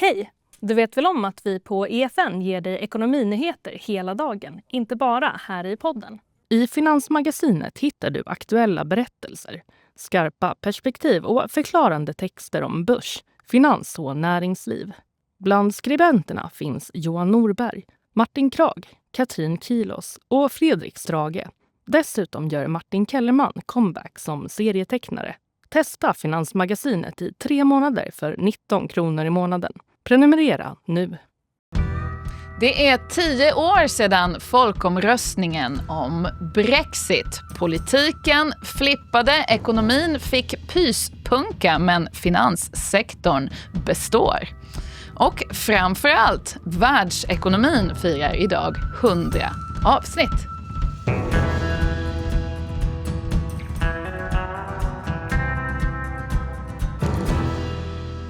Hej! Du vet väl om att vi på EFN ger dig ekonominyheter hela dagen, inte bara här i podden. I Finansmagasinet hittar du aktuella berättelser, skarpa perspektiv och förklarande texter om börs, finans och näringsliv. Bland skribenterna finns Johan Norberg, Martin Krag, Katrin Kilos och Fredrik Strage. Dessutom gör Martin Kellerman comeback som serietecknare. Testa Finansmagasinet i 3 månader för 19 kronor i månaden. Prenumerera nu. Det är 10 år sedan folkomröstningen om Brexit. Politiken flippade, ekonomin fick pyspunka, men finanssektorn består. Och framförallt, världsekonomin firar idag 100 avsnitt.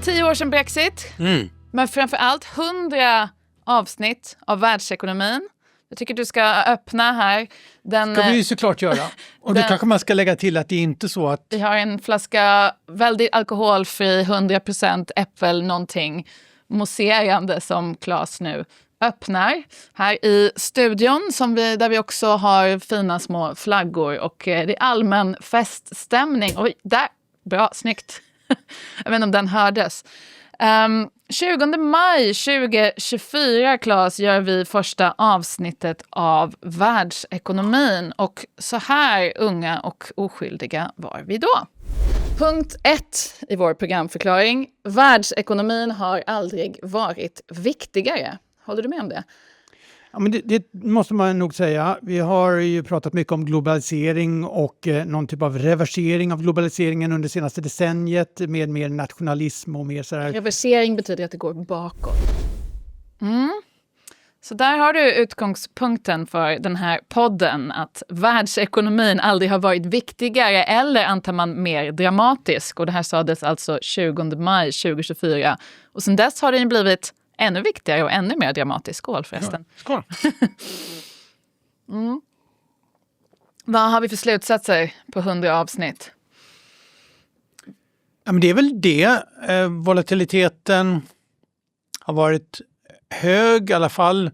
Tio år sedan Brexit, men framförallt 100 avsnitt av världsekonomin. Jag tycker du ska öppna här. Den ska vi ju såklart göra. Och då kanske man ska lägga till att det är inte så att... Vi har en flaska väldigt alkoholfri, 100% äppel någonting mousserande som Claes nu öppnar. Här i studion där vi också har fina små flaggor och det är allmän feststämning. Oj, där! Bra, snyggt. Jag vet inte om den hördes. 20 maj 2024, Claes, gör vi första avsnittet av världsekonomin. Och så här unga och oskyldiga var vi då. Punkt 1 i vår programförklaring. Världsekonomin har aldrig varit viktigare. Håller du med om det? Ja, men det måste man nog säga. Vi har ju pratat mycket om globalisering och någon typ av reversering av globaliseringen under senaste decenniet med mer nationalism och mer sådär. Reversering betyder att det går bakåt. Så där har du utgångspunkten för den här podden, att världsekonomin aldrig har varit viktigare eller antar man mer dramatisk. Och det här sades alltså 20 maj 2024. Och sen dess har den blivit ännu viktigare och ännu mer dramatisk. Skål förresten. Ja, skål. Vad har vi för slutsatser på 100 avsnitt? Ja, men det är väl det. Volatiliteten har varit hög, i alla fall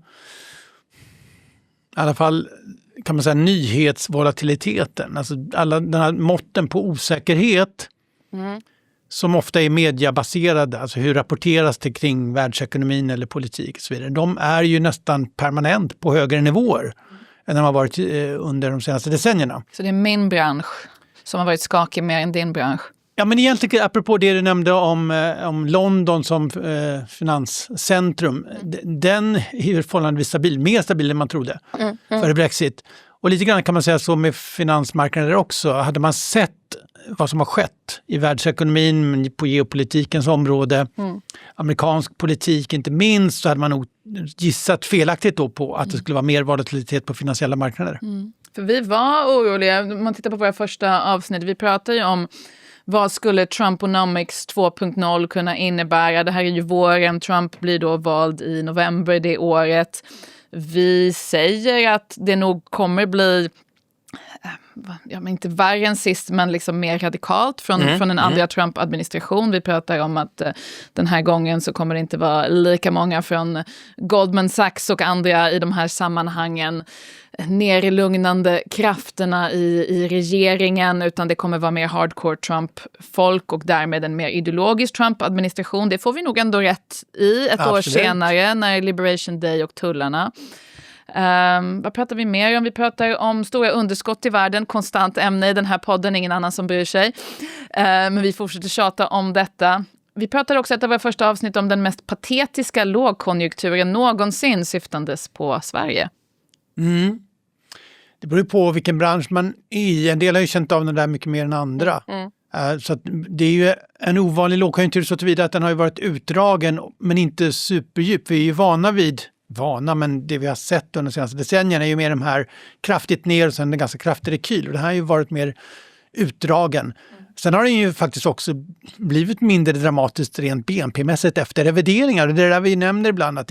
kan man säga nyhetsvolatiliteten. Alltså den här måtten på osäkerhet som ofta är mediabaserade, alltså hur rapporteras det kring världsekonomin eller politik och så vidare. De är ju nästan permanent på högre nivåer än de har varit under de senaste decennierna. Så det är min bransch som har varit skakig mer än din bransch? Ja, men egentligen apropå det du nämnde om London som finanscentrum, den är förhållandevis stabil, mer stabil än man trodde före Brexit. Och lite grann kan man säga så med finansmarknader också. Hade man sett vad som har skett i världsekonomin, på geopolitikens område, amerikansk politik inte minst, så hade man nog gissat felaktigt då på att det skulle vara mer volatilitet på finansiella marknader. För vi var oroliga, om man tittar på våra första avsnitt, vi pratade ju om vad skulle Trumponomics 2.0 kunna innebära. Det här är ju våren, Trump blir då vald i november det året. Vi säger att det nog kommer bli inte värre än sist, men liksom mer radikalt från en andra Trump-administration. Vi pratar om att den här gången så kommer det inte vara lika många från Goldman Sachs och andra i de här sammanhangen nerlugnande krafterna i regeringen, utan det kommer vara mer hardcore Trump-folk och därmed en mer ideologisk Trump-administration. Det får vi nog ändå rätt i ett år senare när Liberation Day och tullarna. Vad pratar vi mer om? Vi pratar om stora underskott i världen, konstant ämne i den här podden, ingen annan som bryr sig. Men vi fortsätter tjata om detta. Vi pratar också, det var första avsnitt, om den mest patetiska lågkonjunkturen någonsin syftandes på Sverige. Det beror på vilken bransch man är i. En del har ju känt av den där mycket mer än andra. Så att det är ju en ovanlig lågkonjunktur så tillvida att den har ju varit utdragen men inte superdjup. Vi är ju men det vi har sett under de senaste decennierna är ju mer de här kraftigt ner och sen en ganska kraftig rekyl. Och det här har ju varit mer utdragen. Sen har den ju faktiskt också blivit mindre dramatiskt rent BNP-mässigt efter revideringar. Och det är där vi nämner ibland att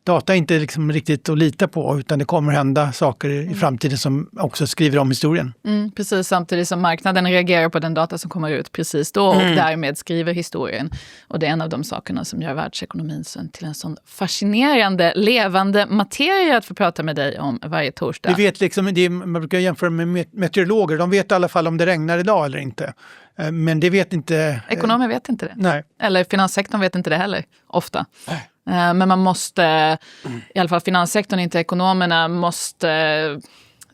data är inte liksom riktigt att lita på, utan det kommer hända saker i framtiden som också skriver om historien. Precis, samtidigt som marknaden reagerar på den data som kommer ut precis då och därmed skriver historien. Och det är en av de sakerna som gör världsekonomin till en sån fascinerande, levande materia att få prata med dig om varje torsdag. Vi vet liksom, man brukar jämföra med meteorologer, de vet i alla fall om det regnar idag eller inte. Men det vet inte... Ekonomer vet inte det. Nej. Eller finanssektorn vet inte det heller, ofta. Men man måste, i alla fall finanssektorn, inte ekonomerna, måste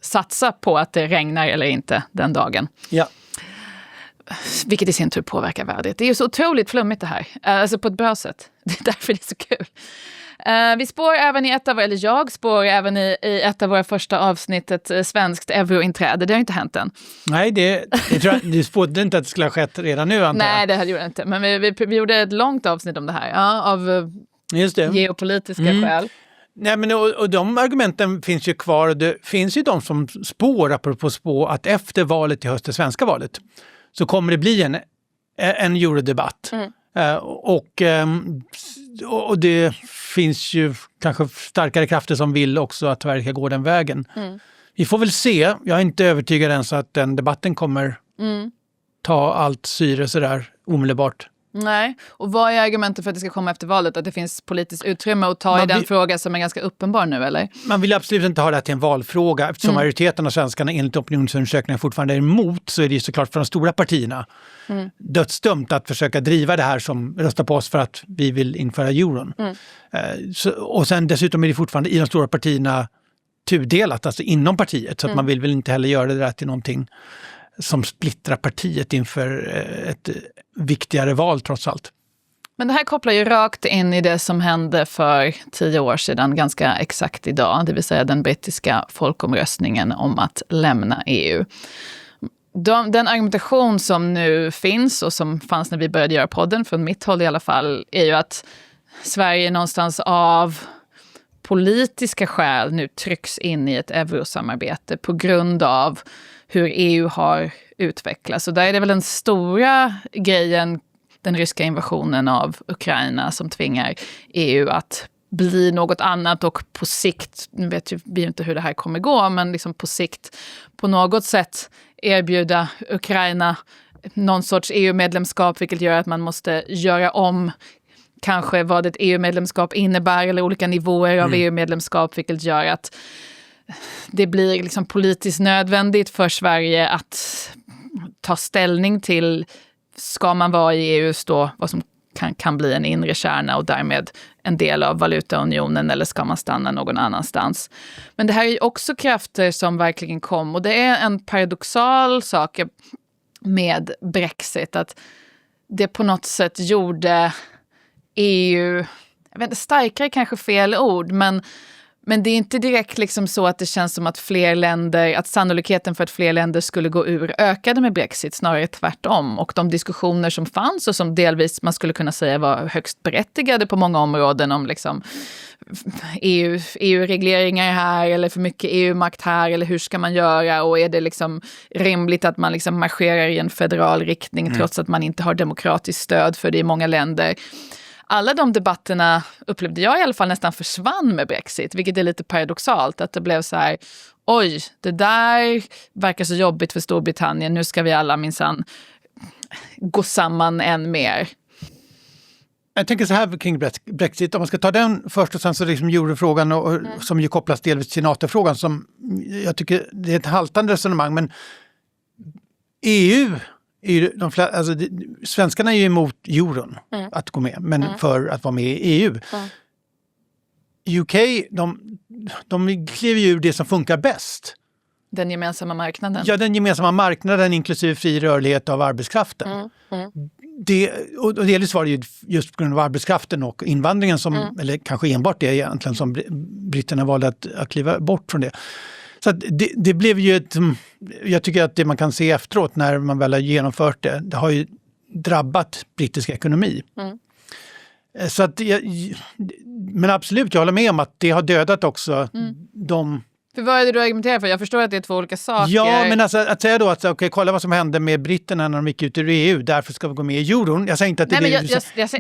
satsa på att det regnar eller inte den dagen. Ja. Vilket i sin tur påverkar värdet. Det är ju så otroligt flummigt det här. Alltså på ett bra sätt. Det är därför det är så kul. Vi spår även jag spår även i ett av våra första avsnittet svenskt eurointräde. Det har inte hänt än. Nej, du spådde inte att det skulle ha skett redan nu, antar jag. Nej, det gjorde jag inte. Men vi gjorde ett långt avsnitt om det här. Ja, av geopolitiska skäl. Nej, men och de argumenten finns ju kvar. Och det finns ju de som spår, apropå spå, att efter valet i höst, det svenska valet, så kommer det bli en eurodebatt. Och det finns ju kanske starkare krafter som vill också att Sverige ska gå den vägen. Vi får väl se. Jag är inte övertygad än så att den debatten kommer ta allt syre sådär omedelbart. Nej, och vad är argumentet för att det ska komma efter valet? Att det finns politiskt utrymme att ta i den fråga som är ganska uppenbar nu, eller? Man vill absolut inte ha det till en valfråga. Eftersom majoriteten av svenskarna enligt opinionsundersökningar fortfarande är emot, så är det ju såklart för de stora partierna dödsdömt att försöka driva det här som röstar på oss för att vi vill införa euron. Och sen dessutom är det fortfarande i de stora partierna tudelat, alltså inom partiet. Så att man vill väl inte heller göra det där till någonting som splittrar partiet inför ett viktigare val trots allt. Men det här kopplar ju rakt in i det som hände för 10 år sedan, ganska exakt idag. Det vill säga den brittiska folkomröstningen om att lämna EU. Den argumentation som nu finns och som fanns när vi började göra podden, från mitt håll i alla fall, är ju att Sverige någonstans av politiska skäl nu trycks in i ett eurosamarbete på grund av hur EU har utvecklats. Och där är det väl den stora grejen, den ryska invasionen av Ukraina, som tvingar EU att bli något annat och på sikt, nu vet vi inte hur det här kommer gå, men liksom på sikt på något sätt erbjuda Ukraina någon sorts EU-medlemskap, vilket gör att man måste göra om kanske vad ett EU-medlemskap innebär eller olika nivåer av EU-medlemskap, vilket gör att det blir liksom politiskt nödvändigt för Sverige att ta ställning till, ska man vara i EU, då vad som kan bli en inre kärna och därmed en del av valutaunionen, eller ska man stanna någon annanstans. Men det här är ju också krafter som verkligen kom, och det är en paradoxal sak med Brexit, att det på något sätt gjorde EU, jag vet inte, starkare kanske fel ord, men det är inte direkt liksom så att det känns som att att sannolikheten för att fler länder skulle gå ur ökade med Brexit, snarare tvärtom. Och de diskussioner som fanns och som delvis man skulle kunna säga var högst berättigade på många områden om liksom EU-regleringar här eller för mycket EU-makt här, eller hur ska man göra, och är det liksom rimligt att man liksom marscherar i en federal riktning trots att man inte har demokratiskt stöd för det i många länder. Alla de debatterna upplevde jag i alla fall nästan försvann med Brexit, vilket är lite paradoxalt, att det blev så här, oj, det där verkar så jobbigt för Storbritannien, nu ska vi alla minsann gå samman än mer. Jag tänker så här kring Brexit, om man ska ta den först och sen så liksom eurofrågan och som ju kopplas delvis till NATO-frågan, som jag tycker det är ett haltande resonemang, men EU är ju svenskarna är ju emot euron att gå med, men för att vara med i EU. UK, de klev ju ur det som funkar bäst. Den gemensamma marknaden. Ja, den gemensamma marknaden inklusive fri rörlighet av arbetskraften. Och delvis var det ju just på grund av arbetskraften och invandringen som, eller kanske enbart det egentligen, som britterna valde att kliva bort från det. Så att det blev ju jag tycker att det man kan se efteråt när man väl har genomfört det har ju drabbat brittisk ekonomi. Så att men absolut, jag håller med om att det har dödat också de För vad är det du argumenterar för? Jag förstår att det är två olika saker. Ja, men alltså, att säga då att kolla vad som hände med britterna när de gick ut ur EU, därför ska vi gå med i euron. Jag säger inte att det är Nej, det. men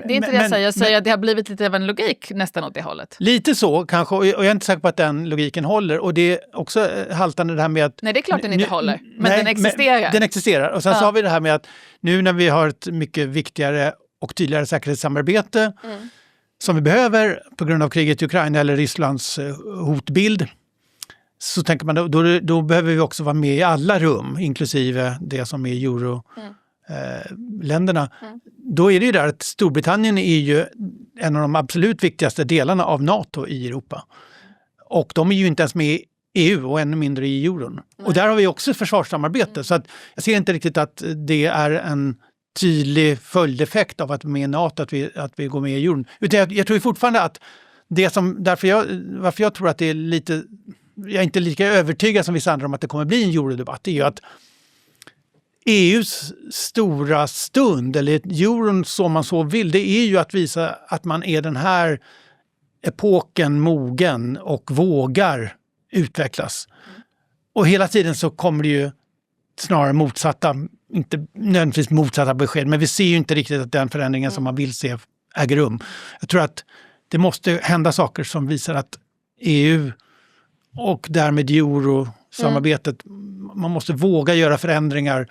det är inte det jag säger. Jag säger att det har blivit lite av en logik nästan åt det hållet. Lite så kanske, och jag är inte säker på att den logiken håller. Och det är också haltande det här med att... Nej, det är klart den inte håller. Men den existerar. Men den existerar. Och sen så har vi det här med att nu när vi har ett mycket viktigare och tydligare säkerhetssamarbete som vi behöver på grund av kriget i Ukraina eller Rysslands hotbild, så tänker man då behöver vi också vara med i alla rum, inklusive det som är euroländerna. Då är det ju där att Storbritannien är ju en av de absolut viktigaste delarna av NATO i Europa. Och de är ju inte ens med i EU och ännu mindre i euron. Och där har vi också ett försvarssamarbete. Så att jag ser inte riktigt att det är en tydlig följdeffekt av att med NATO att vi går med i euron. Utan jag tror fortfarande att det som, varför jag tror att det är lite... Jag är inte lika övertygad som vissa andra om att det kommer bli en eurodebatt. Det är ju att EUs stora stund, eller euron som man så vill, det är ju att visa att man är den här epoken mogen och vågar utvecklas. Och hela tiden så kommer det ju snarare motsatta, inte nödvändigtvis motsatta besked, men vi ser ju inte riktigt att den förändringen som man vill se äger rum. Jag tror att det måste hända saker som visar att EU och därmed eurosamarbetet, man måste våga göra förändringar.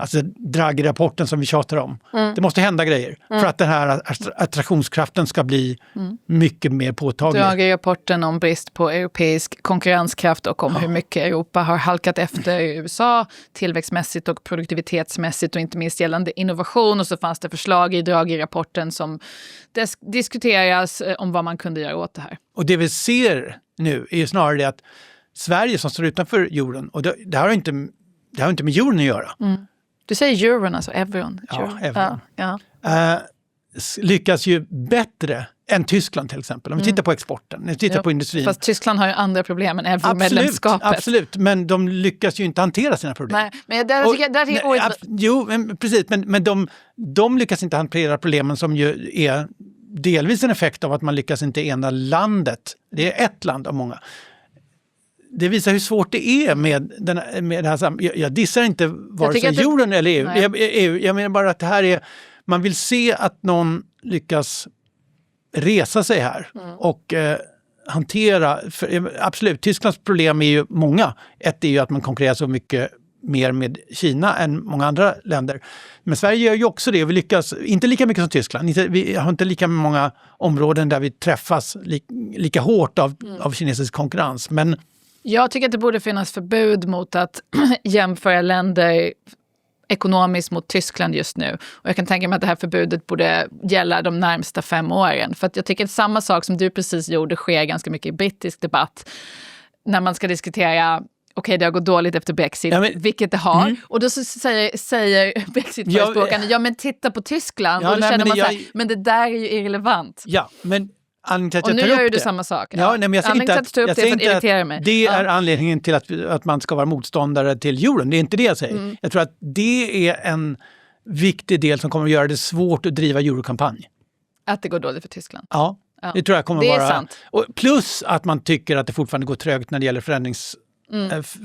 Alltså Draghi-rapporten som vi tjatar om. Det måste hända grejer för att den här attraktionskraften ska bli mycket mer påtaglig. Draghi-rapporten om brist på europeisk konkurrenskraft och om hur mycket Europa har halkat efter i USA tillväxtmässigt och produktivitetsmässigt och inte minst gällande innovation. Och så fanns det förslag i Draghi-rapporten som diskuteras om vad man kunde göra åt det här. Och det vi ser nu är ju snarare det att Sverige som står utanför euron, och det har inte med euron att göra. Du säger euron, alltså euron. Ja, euron. Ja. Lyckas ju bättre än Tyskland till exempel. Om vi tittar på exporten, om vi tittar på industrin. Fast Tyskland har ju andra problem än euromedlemskapet. Absolut, men de lyckas ju inte hantera sina problem. Nej, men där tycker jag... Jo, precis, men de lyckas inte hantera problemen som ju är delvis en effekt av att man lyckas inte ena landet. Det är ett land av många. Det visar hur svårt det är med det här. Jag dissar inte vare sig euron eller EU. Jag menar bara att det här är... Man vill se att någon lyckas resa sig här och hantera... Absolut, Tysklands problem är ju många. Ett är ju att man konkurrerar så mycket mer med Kina än många andra länder. Men Sverige gör ju också det. Vi lyckas inte lika mycket som Tyskland. Vi har inte lika många områden där vi träffas lika hårt av kinesisk konkurrens. Men jag tycker att det borde finnas förbud mot att jämföra länder ekonomiskt mot Tyskland just nu. Och jag kan tänka mig att det här förbudet borde gälla de närmsta 5 åren. För att jag tycker att samma sak som du precis gjorde sker ganska mycket i brittisk debatt. När man ska diskutera... Okej, det har gått dåligt efter Brexit, vilket det har. Och då så säger Brexit-förespråkarna, men titta på Tyskland. Och då känner man så här, men det där är ju irrelevant. Ja, men och nu gör ju du samma sak. Ja, nej, men jag säger inte att det är anledningen till att man ska vara motståndare till euron. Det är inte det jag säger. Jag tror att det är en viktig del som kommer att göra det svårt att driva eurokampanj. Att det går dåligt för Tyskland? Ja, det tror jag kommer att vara. Det är sant. Och plus att man tycker att det fortfarande går trögt när det gäller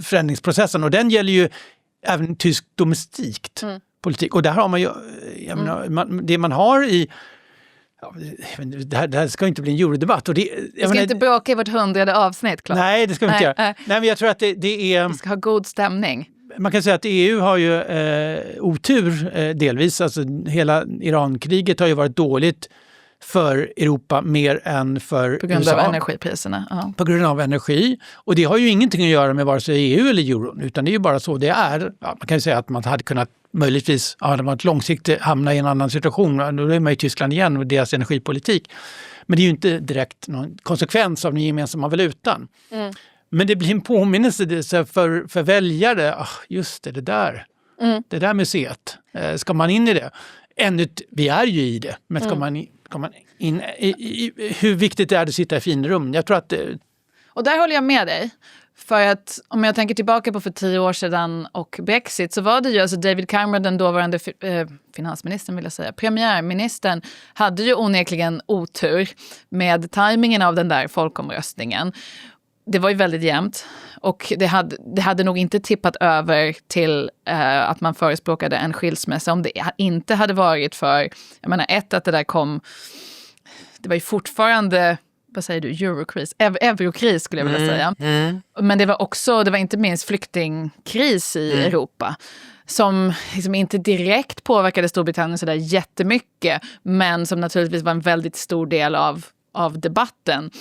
förändringsprocessen. Och den gäller ju även tysk domestikt politik. Och där har man ju, det man har i... Ja, det här ska inte bli en eurodebatt. Och vi ska inte bråka i vårt 100:e avsnitt, klart. Nej, det ska vi inte göra. Nej, men jag tror att det är... Vi ska ha god stämning. Man kan säga att EU har ju otur delvis. Alltså, hela Irankriget har ju varit dåligt för Europa mer än för USA. På grund av energipriserna. Ja. På grund av energi. Och det har ju ingenting att göra med vare sig EU eller euron. Utan det är ju bara så det är. Ja, man kan ju säga att man hade kunnat möjligtvis, det var ett långsiktigt, hamna i en annan situation. Då är man i Tyskland igen och deras energipolitik. Men det är ju inte direkt någon konsekvens av den gemensamma valutan. Men det blir en påminnelse för väljare. Just det där. Det där museet. Ska man in i det? Vi är ju i det. Men ska man in i hur viktigt det är att sitta i finrum? Jag tror att Och där håller jag med dig. För att om jag tänker tillbaka på för 10 år sedan och Brexit, så var det ju alltså David Cameron, den dåvarande finansministern vill jag säga, premiärministern, hade ju onekligen otur med tajmingen av den där folkomröstningen. det var ju väldigt jämnt. Och det hade nog inte tippat över till att man förespråkade en skilsmässa om det inte hade varit för, jag menar, att det där kom, det var ju fortfarande, vad säger du, eurokris, eurokris skulle jag vilja säga. Men det var inte minst flyktingkris i Europa som liksom inte direkt påverkade Storbritannien så där jättemycket, men som naturligtvis var en väldigt stor del av debatten.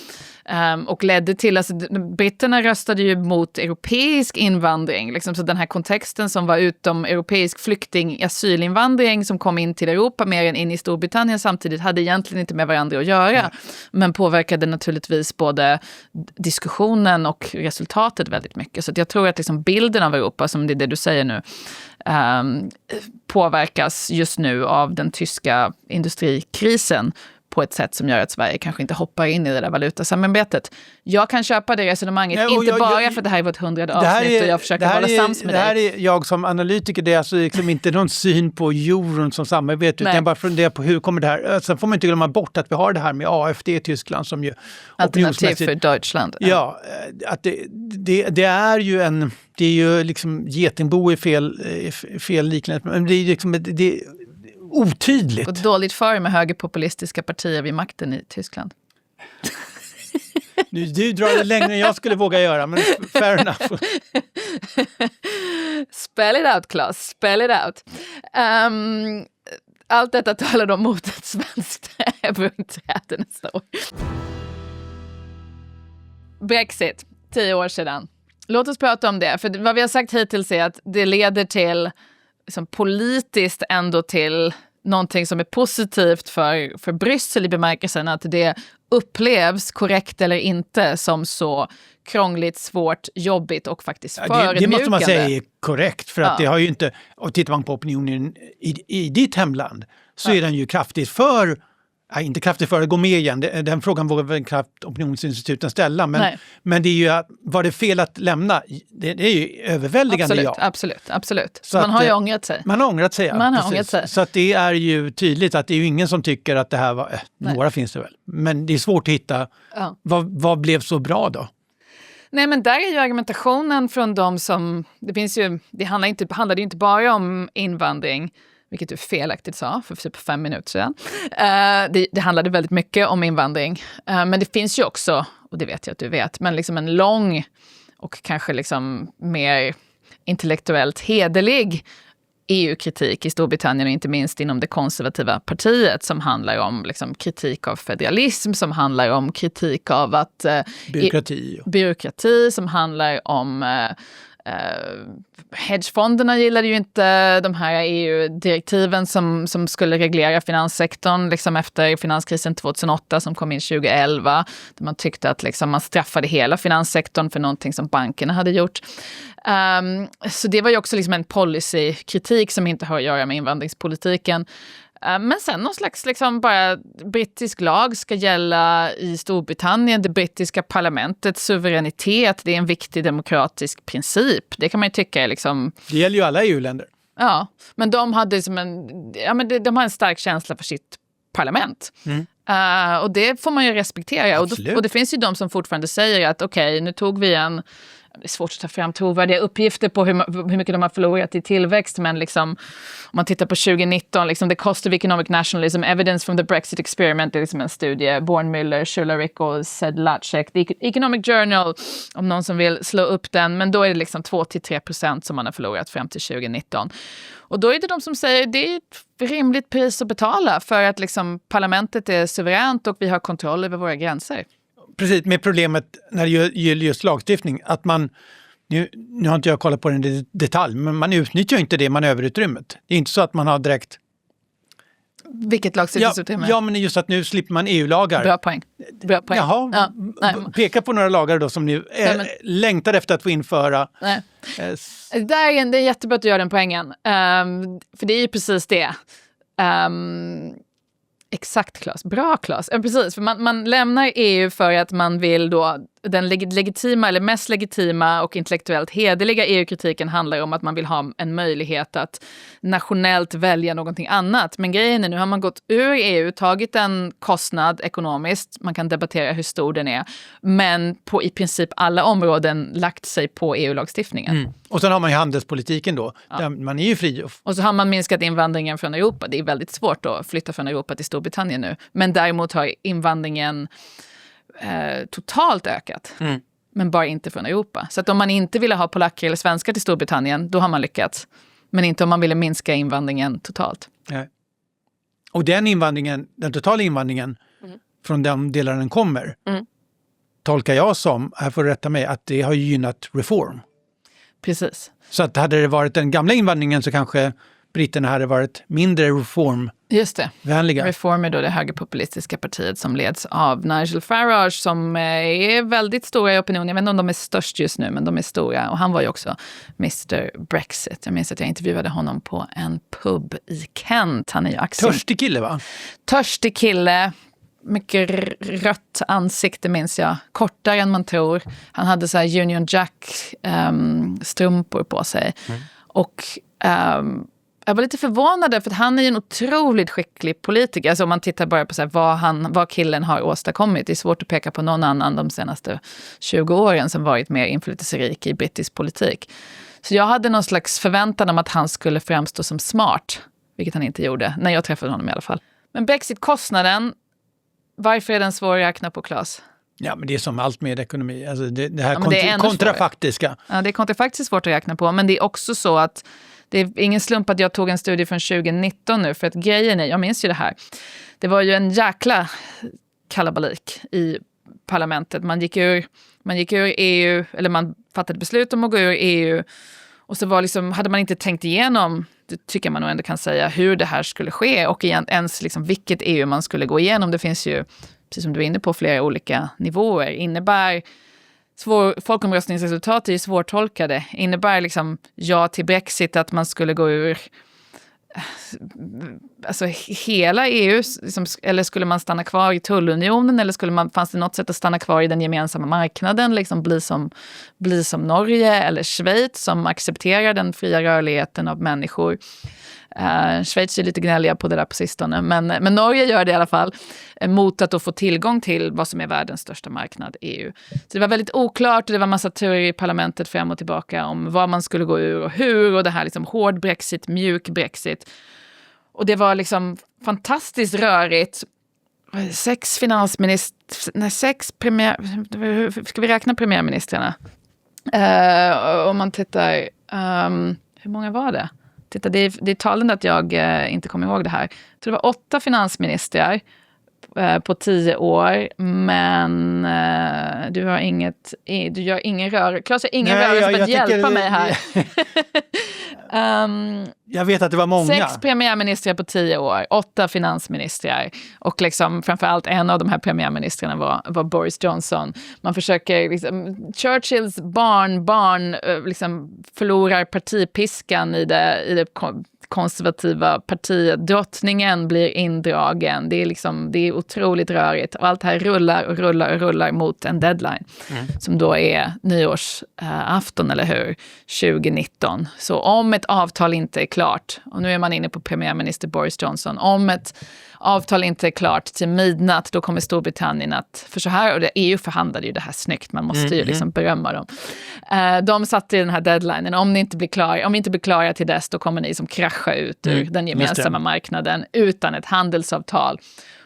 Och ledde till, alltså britterna röstade ju mot europeisk invandring, liksom, så den här kontexten som var utom europeisk asylinvandring som kom in till Europa mer än in i Storbritannien samtidigt hade egentligen inte med varandra att göra, men påverkade naturligtvis både diskussionen och resultatet väldigt mycket. Så att jag tror att liksom bilden av Europa, som det är det du säger nu, påverkas just nu av den tyska industrikrisen på ett sätt som gör att Sverige kanske inte hoppar in i det där valutasamarbetet. Jag kan köpa det resonemanget, inte bara för att det här är vårt 100:e avsnitt och jag försöker hålla sams med dig. Det här är jag som analytiker, det är alltså liksom inte någon syn på euron som samarbete, utan jag bara funderar på hur kommer det här. Sen får man inte glömma bort att vi har det här med AfD i Tyskland som ju alternativ för Deutschland. Ja, att det är ju det är ju liksom getingbo i fel liknande, men det är liksom det otydligt. Och dåligt för med högerpopulistiska partier vid makten i Tyskland. Du drar det längre än jag skulle våga göra, men fair enough. Spell it out, Claes. Spell it out. Allt detta talar då mot ett svenskt eurointräde nästa år. Brexit, 10 år sedan. Låt oss prata om det. För vad vi har sagt hittills är att det leder till liksom politiskt ändå till någonting som är positivt för Bryssel i bemärkelsen att det upplevs, korrekt eller inte, som så krångligt, svårt, jobbigt och faktiskt förödmjukande. Det måste man säga är korrekt, för att det har ju inte, och tittar man på opinionen i ditt hemland så är den ju kraftigt för, inte kraftigt för att gå med igen, den frågan vågar väl opinionsinstituten ställa, men det är ju, var det fel att lämna? Det är ju överväldigande Absolut. Så man har ju ångrat sig. Man har ångrat sig. Så att det är ju tydligt att det är ju ingen som tycker att det här var, några finns det väl, men det är svårt att hitta, vad blev så bra då? Nej, men där är ju argumentationen från de som, det handlade ju inte bara om invandring, vilket du felaktigt sa för typ 5 minuter sedan. Det handlade väldigt mycket om invandring. Men det finns ju också, och det vet jag att du vet, men liksom en lång och kanske liksom mer intellektuellt hederlig EU-kritik i Storbritannien och inte minst inom det konservativa partiet som handlar om liksom kritik av federalism, som handlar om kritik av att byråkrati som handlar om hedgefonderna gillade ju inte de här EU-direktiven som skulle reglera finanssektorn liksom efter finanskrisen 2008 som kom in 2011. Där man tyckte att liksom man straffade hela finanssektorn för någonting som bankerna hade gjort. Så det var ju också liksom en policykritik som inte har att göra med invandringspolitiken. Men sen någon slags liksom bara brittisk lag ska gälla i Storbritannien. Det brittiska parlamentets suveränitet, det är en viktig demokratisk princip. Det kan man ju tycka är liksom... Det gäller ju alla EU-länder. Ja, men de hade som de har en stark känsla för sitt parlament. Och det får man ju respektera. Och det finns ju de som fortfarande säger att okej, nu tog vi det är svårt att ta fram trovärdiga uppgifter på hur mycket de har förlorat i tillväxt, men liksom, om man tittar på 2019, liksom, The Cost of Economic Nationalism, Evidence from the Brexit Experiment, det är liksom en studie, Born-Müller, Schulerick och Sedlacek, The Economic Journal, om någon som vill slå upp den, men då är det liksom 2-3% som man har förlorat fram till 2019. Och då är det de som säger det är ett rimligt pris att betala för att liksom, parlamentet är suveränt och vi har kontroll över våra gränser. Precis, med problemet när det gäller just lagstiftning, att man, nu har inte jag kollat på den i detalj, men man utnyttjar inte det manöverutrymmet. Det är inte så att man har direkt... Vilket lagstiftningsutrymme? Ja, men just att nu slipper man EU-lagar. Bra poäng. Jaha, peka på några lagar då som ni längtar efter att få införa. Nej. Det är jättebra att du gör den poängen. För det är ju precis det. Exakt, Claes. Bra, Claes. Precis, för man lämnar EU för att man vill då den legitima eller mest legitima och intellektuellt hederliga EU-kritiken handlar om att man vill ha en möjlighet att nationellt välja någonting annat. Men grejen är, nu har man gått ur EU, tagit en kostnad ekonomiskt, man kan debattera hur stor den är, men på i princip alla områden lagt sig på EU-lagstiftningen. Och sen har man ju handelspolitiken då, där man är ju fri. Och så har man minskat invandringen från Europa. Det är väldigt svårt att flytta från Europa till Storbritannien nu. Men däremot har invandringen totalt ökat. Men bara inte från Europa. Så att om man inte ville ha polacker eller svenskar till Storbritannien, då har man lyckats. Men inte om man ville minska invandringen totalt. Ja. Och den invandringen, den totala invandringen från de delar den kommer, tolkar jag som, här får du rätta mig, att det har gynnat reform. Precis. Så att hade det varit den gamla invandringen så kanske britterna hade varit mindre reformvänliga. Reform är då det högerpopulistiska partiet som leds av Nigel Farage som är väldigt stora i opinionen. Jag vet inte om de är störst just nu, men de är stora. Och han var ju också Mr. Brexit. Jag minns att jag intervjuade honom på en pub i Kent. Han är ju törstig kille, va? Törstig kille. Mycket rött ansikte minns jag. Kortare än man tror. Han hade så här Union Jack strumpor på sig. Och jag var lite förvånad för att han är ju en otroligt skicklig politiker. Alltså om man tittar bara på så här, vad killen har åstadkommit. Det är svårt att peka på någon annan de senaste 20 åren som varit mer inflytelserik i brittisk politik. Så jag hade någon slags förväntan om att han skulle framstå som smart. Vilket han inte gjorde, när jag träffade honom i alla fall. Men Brexit-kostnaden, varför är den svår att räkna på, Claes? Ja, men det är som allt med ekonomi. Alltså det här kontrafaktiska. Ja, det är kontrafaktiskt svårt att räkna på. Men det är också så att det är ingen slump att jag tog en studie från 2019 nu. För att grejen är, jag minns ju det här. Det var ju en jäkla kalabalik i parlamentet. Man gick ur EU, eller man fattade beslut om att gå ur EU. Och så var liksom, hade man inte tänkt igenom, det tycker man nog ändå kan säga, hur det här skulle ske. Och ens liksom vilket EU man skulle gå igenom. Det finns ju, precis som du är inne på, flera olika nivåer. Innebär folkomröstningsresultat är ju svårtolkade. Innebär liksom ja till Brexit att man skulle gå ur alltså hela EU, liksom, eller skulle man stanna kvar i tullunionen, eller fanns det något sätt att stanna kvar i den gemensamma marknaden, liksom bli som Norge eller Schweiz som accepterar den fria rörligheten av människor. Schweiz är lite gnälliga på det där på sistone, men Norge gör det i alla fall mot att då få tillgång till vad som är världens största marknad, EU. Så det var väldigt oklart och det var massa turer i parlamentet fram och tillbaka om vad man skulle gå ur och hur, och det här liksom hård Brexit, mjuk Brexit. Och det var liksom fantastiskt rörigt. 6 ska vi räkna premiärministrarna? Om man tittar, hur många var det? Titta, det är talande att jag inte kommer ihåg det här. Jag tror det var 8 finansministrar på 10 år, men du gör ingen rörelse. Claes har ingen rörelse för att hjälpa mig här. Jag vet att det var många. 6 premiärministrar på 10 år, 8 finansministrar. Och liksom, framförallt en av de här premiärministrarna var Boris Johnson. Man försöker, liksom, Churchills barn liksom förlorar partipiskan i det konservativa partiet. Drottningen blir indragen. Det är otroligt rörigt. Och allt det här rullar mot en deadline. Som då är nyårsafton, eller hur? 2019. Så om ett avtal inte är klart, och nu är man inne på premiärminister Boris Johnson, om ett avtal inte är klart till midnatt, då kommer Storbritannien att, för så här, och EU förhandlade ju det här snyggt, man måste ju liksom berömma dem. De satte i den här deadlinen, om ni inte blir klara till dess, då kommer ni som krascha ut ur den gemensamma marknaden utan ett handelsavtal.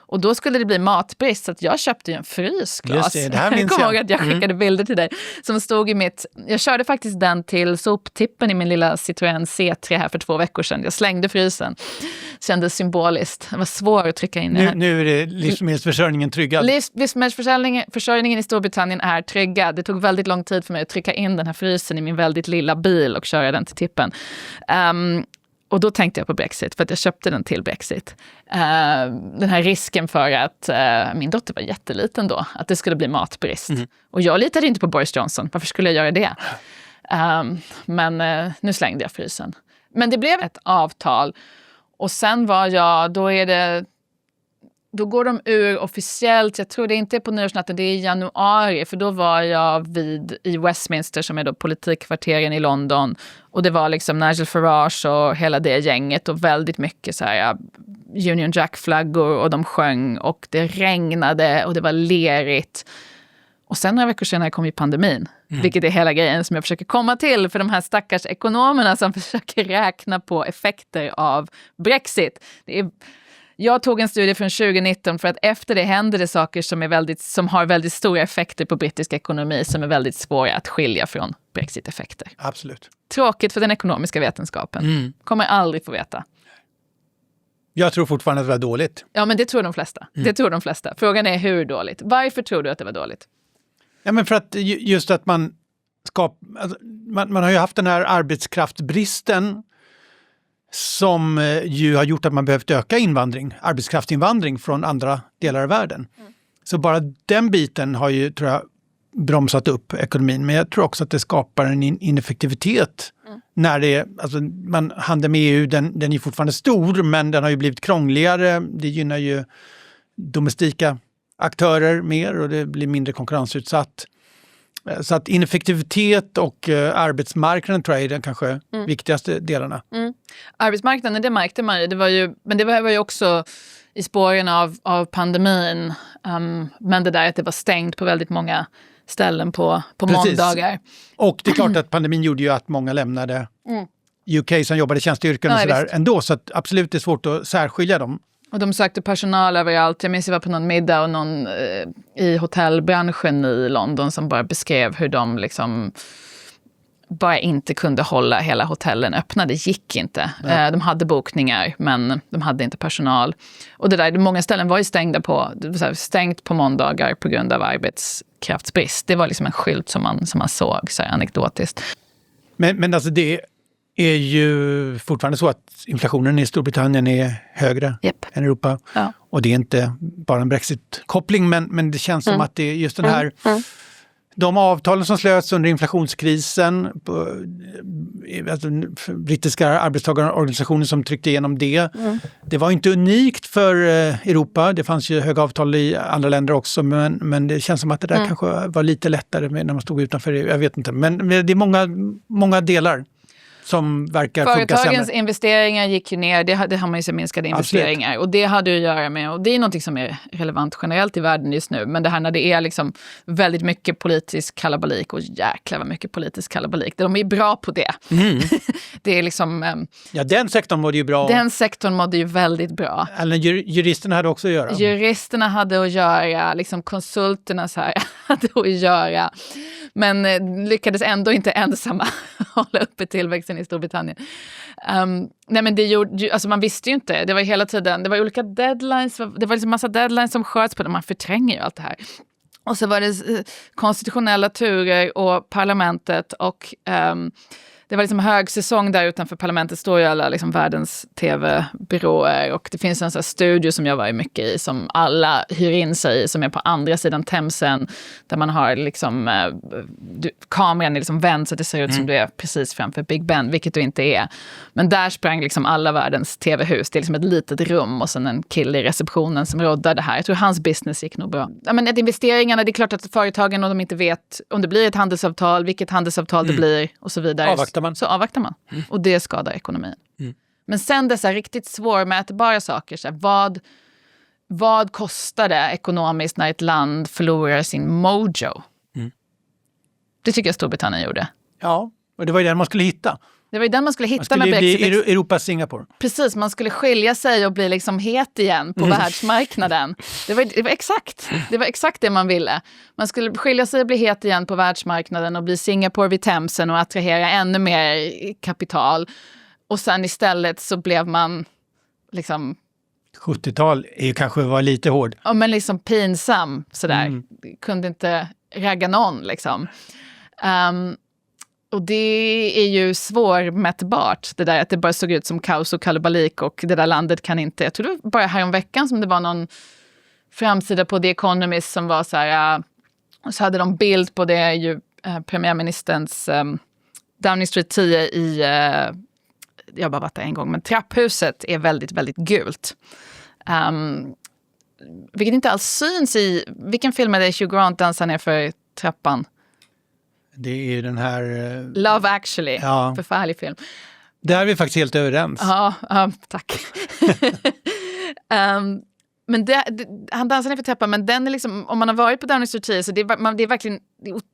Och då skulle det bli matbrist, så att jag köpte ju en frysglas. Just det här minns jag kommer ihåg att jag skickade bilder till dig som stod i jag körde faktiskt den till soptippen i min lilla Citroën C3 här för 2 veckor sedan. Jag slängde frysen. Kändes symboliskt. Det var svårt att trycka in. Nu är det livsmedelsförsörjningen tryggad. Livsmedelsförsörjningen i Storbritannien är tryggad. Det tog väldigt lång tid för mig att trycka in den här frysen i min väldigt lilla bil och köra den till tippen. Och då tänkte jag på Brexit, för att jag köpte den till Brexit. Den här risken för att min dotter var jätteliten då, att det skulle bli matbrist. Och jag litade inte på Boris Johnson. Varför skulle jag göra det? Men nu slängde jag frysen. Men det blev ett avtal. Och sen då är det då går de ur officiellt, jag tror det inte är på nyårsnatten, det är i januari, för då var jag i Westminster som är då politikkvarteren i London, och det var liksom Nigel Farage och hela det gänget och väldigt mycket så här Union Jack-flaggor, och de sjöng och det regnade och det var lerigt. Och sen några veckor senare kom ju pandemin, vilket är hela grejen som jag försöker komma till för de här stackars ekonomerna som försöker räkna på effekter av Brexit. Jag tog en studie från 2019 för att efter det händer det saker som har väldigt stora effekter på brittisk ekonomi som är väldigt svåra att skilja från Brexit-effekter. Absolut. Tråkigt för den ekonomiska vetenskapen. Kommer aldrig få veta. Jag tror fortfarande att det var dåligt. Ja, men det tror de flesta. Det tror de flesta. Frågan är hur dåligt. Varför tror du att det var dåligt? Ja, men för att just att man har ju haft den här arbetskraftsbristen som ju har gjort att man behövt öka arbetskraftsinvandring från andra delar av världen. Så bara den biten har ju, tror jag, bromsat upp ekonomin. Men jag tror också att det skapar en ineffektivitet när handeln med EU, den är ju fortfarande stor, men den har ju blivit krångligare. Det gynnar ju domestika aktörer mer och det blir mindre konkurrensutsatt. Så att ineffektivitet och arbetsmarknaden tror jag är den kanske viktigaste delarna. Arbetsmarknaden, det märkte man ju. Men det var ju också i spåren av pandemin. Men det där att det var stängt på väldigt många ställen på måndagar. Och det är klart att pandemin gjorde ju att många lämnade UK som jobbade i tjänsteyrken och sådär ändå. Så att absolut det är svårt att särskilja dem. Och de sökte personal överallt. Jag minns jag var på någon middag och någon i hotellbranschen i London som bara beskrev hur de liksom bara inte kunde hålla hela hotellen öppna. Det gick inte. Ja. De hade bokningar men de hade inte personal. Och det där, många ställen var ju stängt på måndagar på grund av arbetskraftsbrist. Det var liksom en skylt som man såg så här anekdotiskt. Men alltså det är ju fortfarande så att inflationen i Storbritannien är högre än Europa. Ja. Och det är inte bara en Brexit-koppling, men det känns som att det är just den här... De avtalen som slöts under inflationskrisen, alltså brittiska arbetstagarorganisationer som tryckte igenom det. Det var inte unikt för Europa. Det fanns ju höga avtal i andra länder också, men det känns som att det där kanske var lite lättare när man stod utanför EU. Jag vet inte, men det är många delar som verkar funka sämre. Företagens investeringar gick ju ner, det har man ju så minskade investeringar. Absolut. Och det hade att göra med, och det är något som är relevant generellt i världen just nu, men det här när det är liksom väldigt mycket politisk kalabalik och jäklar vad mycket politisk kalabalik. De är bra på det. Det är liksom... ja, den sektorn mådde ju bra. Den sektorn mådde ju väldigt bra. Eller juristerna hade också att göra. Juristerna hade att göra, liksom konsulterna så här hade att göra. Men lyckades ändå inte ensamma hålla uppe tillväxten i Storbritannien. Nej, men det gjorde, alltså man visste ju inte. Det var hela tiden, det var olika deadlines. Det var liksom massa deadlines som sköts på det. Man förtränger ju allt det här. Och så var det konstitutionella turer och parlamentet och... det var liksom högsäsong där utanför parlamentet står ju alla liksom världens tv-byråer och det finns en sån här studio som jag var ju mycket i som alla hyr in sig i som är på andra sidan Themsen där man har liksom kameran är liksom vänd så att det ser ut som du är precis framför Big Ben, vilket du inte är. Men där sprang liksom alla världens tv-hus. Det är liksom ett litet rum och sen en kille i receptionen som rådde det här. Jag tror hans business gick nog bra. Ja, men investeringarna, det är klart att företagen och de inte vet om det blir ett handelsavtal, vilket handelsavtal det blir och så vidare. Så avvaktar man. Och det skadar ekonomin. Men sen dessa riktigt svårmätbara saker. Så här, vad kostar det ekonomiskt när ett land förlorar sin mojo? Det tycker jag Storbritannien gjorde. Ja, och det var ju den man skulle hitta. Det var ju den man skulle hitta man skulle med Brexit. Bli Europas Singapore. Precis, man skulle skilja sig och bli liksom het igen på världsmarknaden. Det var exakt det man ville. Man skulle skilja sig och bli het igen på världsmarknaden och bli Singapore vid Themsen och attrahera ännu mer kapital. Och sen istället så blev man liksom... 70-tal var lite hård. Ja, men liksom pinsam sådär. Kunde inte ragga någon liksom. Och det är ju svårmätbart, det där att det bara såg ut som kaos och kalabalik och det där landet kan inte... Jag tror det var bara här om veckan som det var någon framsida på The Economist som var så här... så hade de bild på det ju premiärministerns Downing Street 10 i... jag har bara varit där en gång, men trapphuset är väldigt, väldigt gult. vilket inte alls syns i, vilken film är det Hugh Grant dansar ner för trappan? Det är ju den här... Love Actually, ja. Förfärlig film. Där är vi faktiskt helt överens. Ja, tack. Men han dansar ner för trappan, men den är liksom, om man har varit på Downing Street 10 så det är verkligen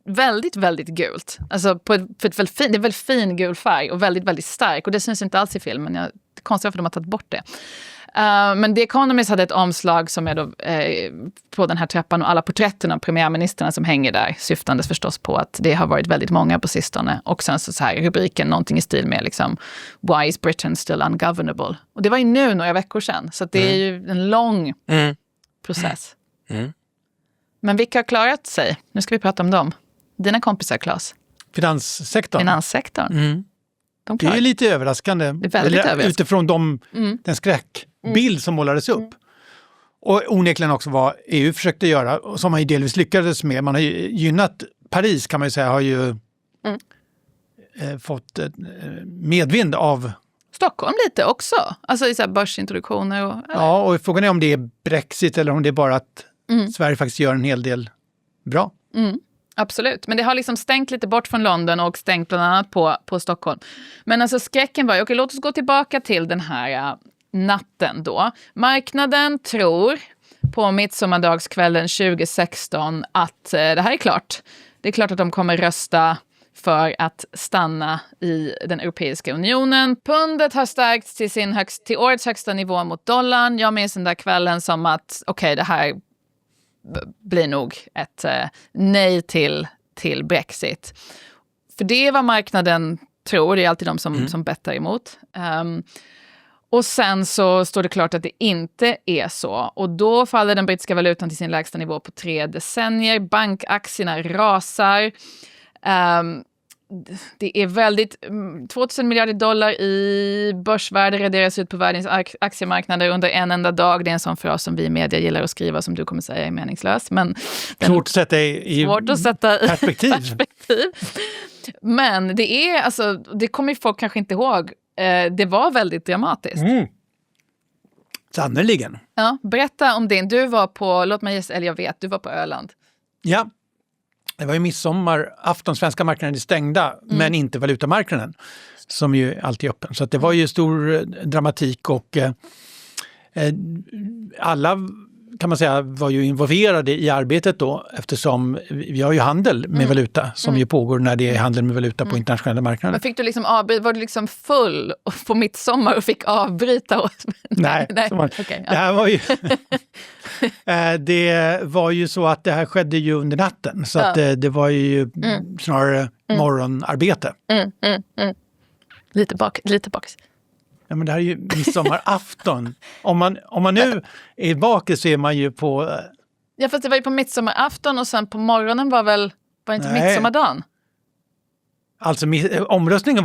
väldigt, väldigt gult. Alltså det är väldigt fin gul färg och väldigt, väldigt stark. Och det syns inte alls i filmen. Det är konstigt varför de har tagit bort det. Men The Economist hade ett omslag som är då, på den här trappan och alla porträtten av premiärministerna som hänger där, syftandes förstås på att det har varit väldigt många på sistone. Och sen så här rubriken, någonting i stil med liksom, Why is Britain still ungovernable? Och det var ju nu några veckor sedan, så att det är ju en lång process. Men vilka har klarat sig? Nu ska vi prata om dem. Dina kompisar, Claes. Finanssektorn. Det är ju lite överraskande. Det är väldigt överraskande. Utifrån den skräckbild som målades upp. Och onekligen också vad EU försökte göra, och som man ju delvis lyckades med. Man har ju gynnat Paris, kan man ju säga, har ju fått medvind av Stockholm lite också. Alltså i så här börsintroduktioner. Ja, och frågan är om det är Brexit eller om det är bara att Sverige faktiskt gör en hel del bra. Absolut, men det har liksom stängt lite bort från London och stängt bland annat på Stockholm. Men alltså skräcken var ju, okej, låt oss gå tillbaka till den här natten då. Marknaden tror på midsommardagskvällen 2016 att det här är klart. Det är klart att de kommer rösta för att stanna i den Europeiska unionen. Pundet har stärkts till årets högsta nivå mot dollarn. Jag minns den där kvällen som att okej, det här blir nog ett nej till Brexit. För det är vad marknaden tror, det är alltid de som bettar emot. Och sen så står det klart att det inte är så. Och då faller den brittiska valutan till sin lägsta nivå på 3 decennier. Bankaktierna rasar. Det är väldigt... 2000 miljarder dollar i börsvärde raderas ut på världens aktiemarknader under en enda dag. Det är en sån fras som vi i media gillar att skriva, som du kommer säga är meningslös. Men svårt att sätta i perspektiv. Men det är, alltså, det kommer ju folk kanske inte ihåg. Det var väldigt dramatiskt. Sannoliken. Ja, berätta om din. Du var på, låt mig gissa, eller jag vet, du var på Öland. Ja. Det var ju midsommarafton, svenska marknaden är stängda, men inte valutamarknaden som ju alltid är öppen. Så att det var ju stor dramatik och alla, kan man säga, var ju involverade i arbetet då, eftersom vi har ju handel med valuta som ju pågår när det är handel med valuta på internationella marknader. Men fick du liksom var du liksom full på midsommar och fick avbryta? Nej. Okay, det här var ju det var ju så att det här skedde ju under natten, så att det var ju snarare morgonarbete. Lite bak. Ja, men det här är ju midsommarafton. Om man nu är bakis så är man ju på... Ja, fast det var ju på midsommarafton och sen på morgonen var inte midsommardagen? Alltså omröstningen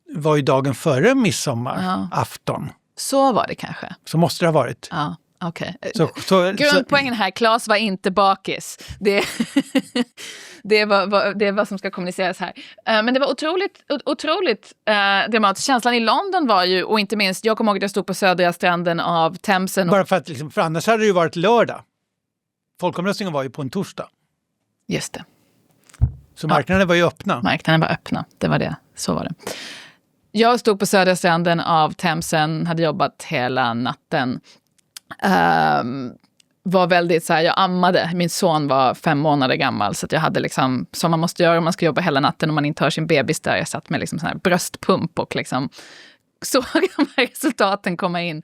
var ju dagen före midsommarafton. Så var det kanske. Så måste det ha varit. Ja, okej. Okay. Grundpoängen här, Claes var inte bakis. Det är vad som ska kommuniceras här. Men det var otroligt dramatiskt. Känslan i London var ju, och inte minst, jag kommer ihåg att jag stod på södra stranden av Themsen. Bara för att för annars hade det ju varit lördag. Folkomröstningen var ju på en torsdag. Just det. Så marknaden var ju öppna. Marknaden var öppna, det var det. Så var det. Jag stod på södra stranden av Themsen, hade jobbat hela natten. Var väldigt så här, jag ammade. Min son var 5 månader gammal, så att jag hade liksom, som man måste göra om man ska jobba hela natten och man inte har sin bebis där. Jag satt med liksom sån här bröstpump och liksom såg de här resultaten komma in.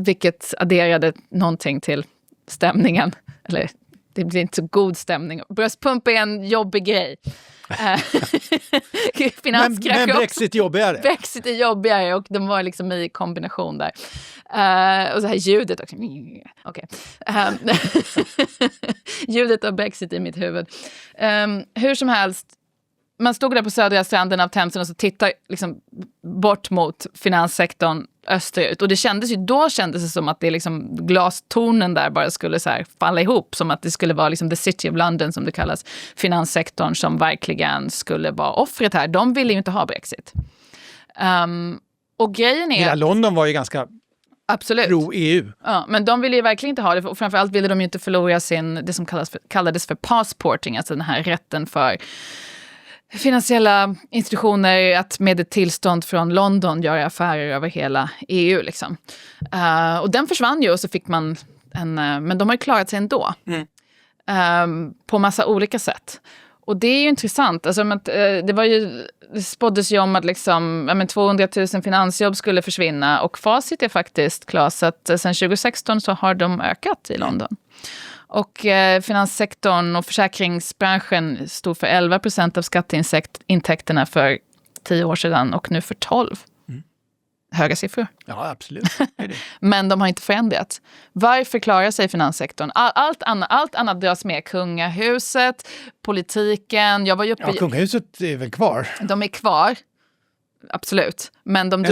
Vilket adderade någonting till stämningen. Eller det blir inte så god stämning. Bröstpump är en jobbig grej. Men Brexit är jobbigare. Brexit är jobbigare och de var liksom i kombination där. Och så här ljudet också. Okay. Ljudet av Brexit i mitt huvud. Hur som helst, man stod där på södra stranden av Themsen och så tittade liksom bort mot finanssektorn österut. Och det kändes det som att det liksom glastornen där bara skulle så här falla ihop. Som att det skulle vara liksom the city of London, som det kallas. Finanssektorn som verkligen skulle vara offret här. De ville ju inte ha Brexit. Och grejen är... London var ju ganska Absolut. pro-EU. Ja, men de ville ju verkligen inte ha det. Och framförallt ville de ju inte förlora det som kallades för passporting. Alltså den här rätten för finansiella institutioner att med ett tillstånd från London göra affärer över hela EU. Liksom. Och den försvann ju och så fick man men de har ju klarat sig ändå. På massa olika sätt. Och det är ju intressant. Alltså, det spåddes ju om att 200 000 finansjobb skulle försvinna. Och facit är faktiskt, Claes, att sedan 2016 så har de ökat i London. Och finanssektorn och försäkringsbranschen stod för 11% av skatteintäkterna för 10 år sedan och nu för 12%. Höga siffror. Ja, absolut. Men de har inte förändrats. Varför klarar sig finanssektorn? Allt annat dras med. Kungahuset, politiken. Jag var ju uppe kungahuset är väl kvar? De är kvar. Absolut. Men de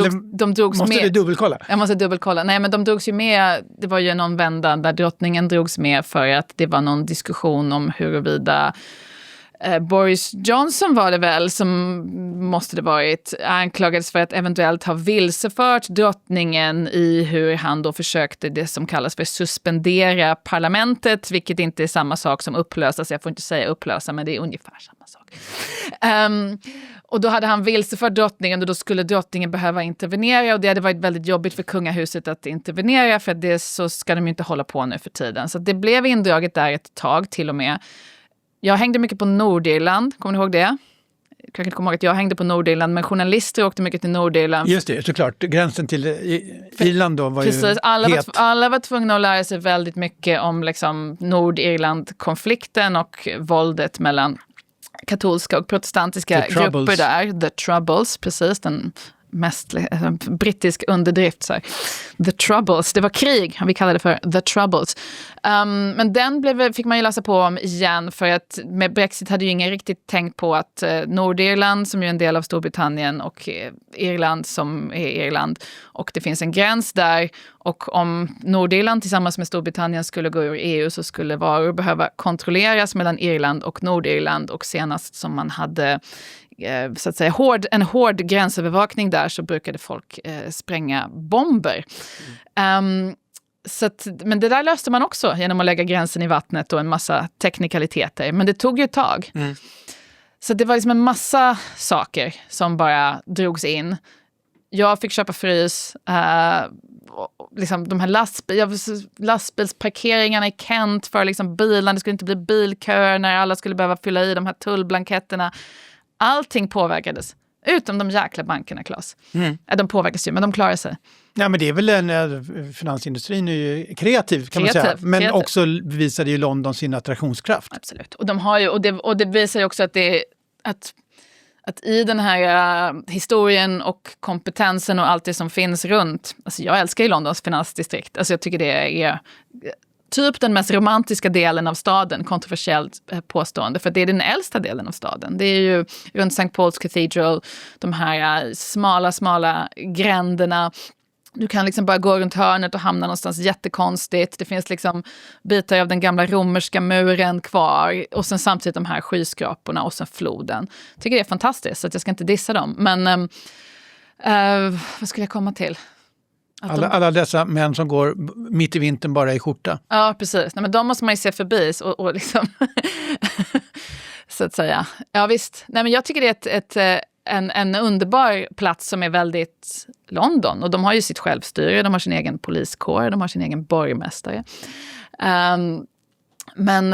drogs måste med. du dubbelkolla? Jag måste dubbelkolla. Nej, men de drogs ju med. Det var ju någon vända där drottningen drogs med för att det var någon diskussion om huruvida Boris Johnson var det väl som måste det varit anklagades för att eventuellt ha vilsefört drottningen i hur han då försökte det som kallas för suspendera parlamentet, vilket inte är samma sak som upplösa, så jag får inte säga upplösa, men det är ungefär samma sak. Och då hade han vilsefört drottningen och då skulle drottningen behöva intervenera och det hade varit väldigt jobbigt för kungahuset att intervenera för det så ska de ju inte hålla på nu för tiden. Så det blev indraget där ett tag till och med. Jag hängde mycket på Nordirland, kommer ni ihåg det? Jag kanske inte kommer ihåg att jag hängde på Nordirland, men journalister åkte mycket till Nordirland. Just det, såklart. Gränsen till Irland då var precis, ju het. Alla var tvungna att lära sig väldigt mycket om Nordirland-konflikten och våldet mellan katolska och protestantiska grupper där. The Troubles, precis, den mest brittisk underdrift. Så här. The Troubles, det var krig, vi kallade det för The Troubles. Men den fick man ju läsa på om igen för att med Brexit hade ju ingen riktigt tänkt på att Nordirland som ju är en del av Storbritannien och Irland som är Irland och det finns en gräns där och om Nordirland tillsammans med Storbritannien skulle gå ur EU så skulle varor behöva kontrolleras mellan Irland och Nordirland och senast som man hade så att säga en hård gränsövervakning där så brukade folk spränga bomber. Men det där löste man också genom att lägga gränsen i vattnet och en massa teknikaliteter. Men det tog ju ett tag. Så det var liksom en massa saker som bara drogs in. Jag fick köpa frys. De här lastbilsparkeringarna i Kent för bilarna. Det skulle inte bli bilköer när alla skulle behöva fylla i de här tullblanketterna. Allting påverkades. Utom de jäkla bankerna, Claes. De påverkas ju, men de klarar sig. Ja, men det är väl finansindustrin är ju kreativ kan man säga. Men också visade ju London sin attraktionskraft. Absolut. Och de har ju, och det visar ju också att att i den här historien och kompetensen och allt det som finns runt. Alltså jag älskar ju Londons finansdistrikt. Alltså jag tycker det är typ den mest romantiska delen av staden, kontroversiellt påstående, för det är den äldsta delen av staden. Det är ju runt St. Paul's Cathedral, de här smala gränderna. Du kan bara gå runt hörnet och hamna någonstans jättekonstigt. Det finns bitar av den gamla romerska muren kvar och sen samtidigt de här skyskraporna och sen floden. Jag tycker det är fantastiskt så att jag ska inte dissa dem. Men vad skulle jag komma till? Alla dessa män som går mitt i vintern bara i skjorta. Ja, precis. Nej, men de måste man ju se förbi och så att säga. Ja, visst. Nej, men jag tycker det är en underbar plats som är väldigt London. Och de har ju sitt självstyre, de har sin egen poliskår, de har sin egen borgmästare. Men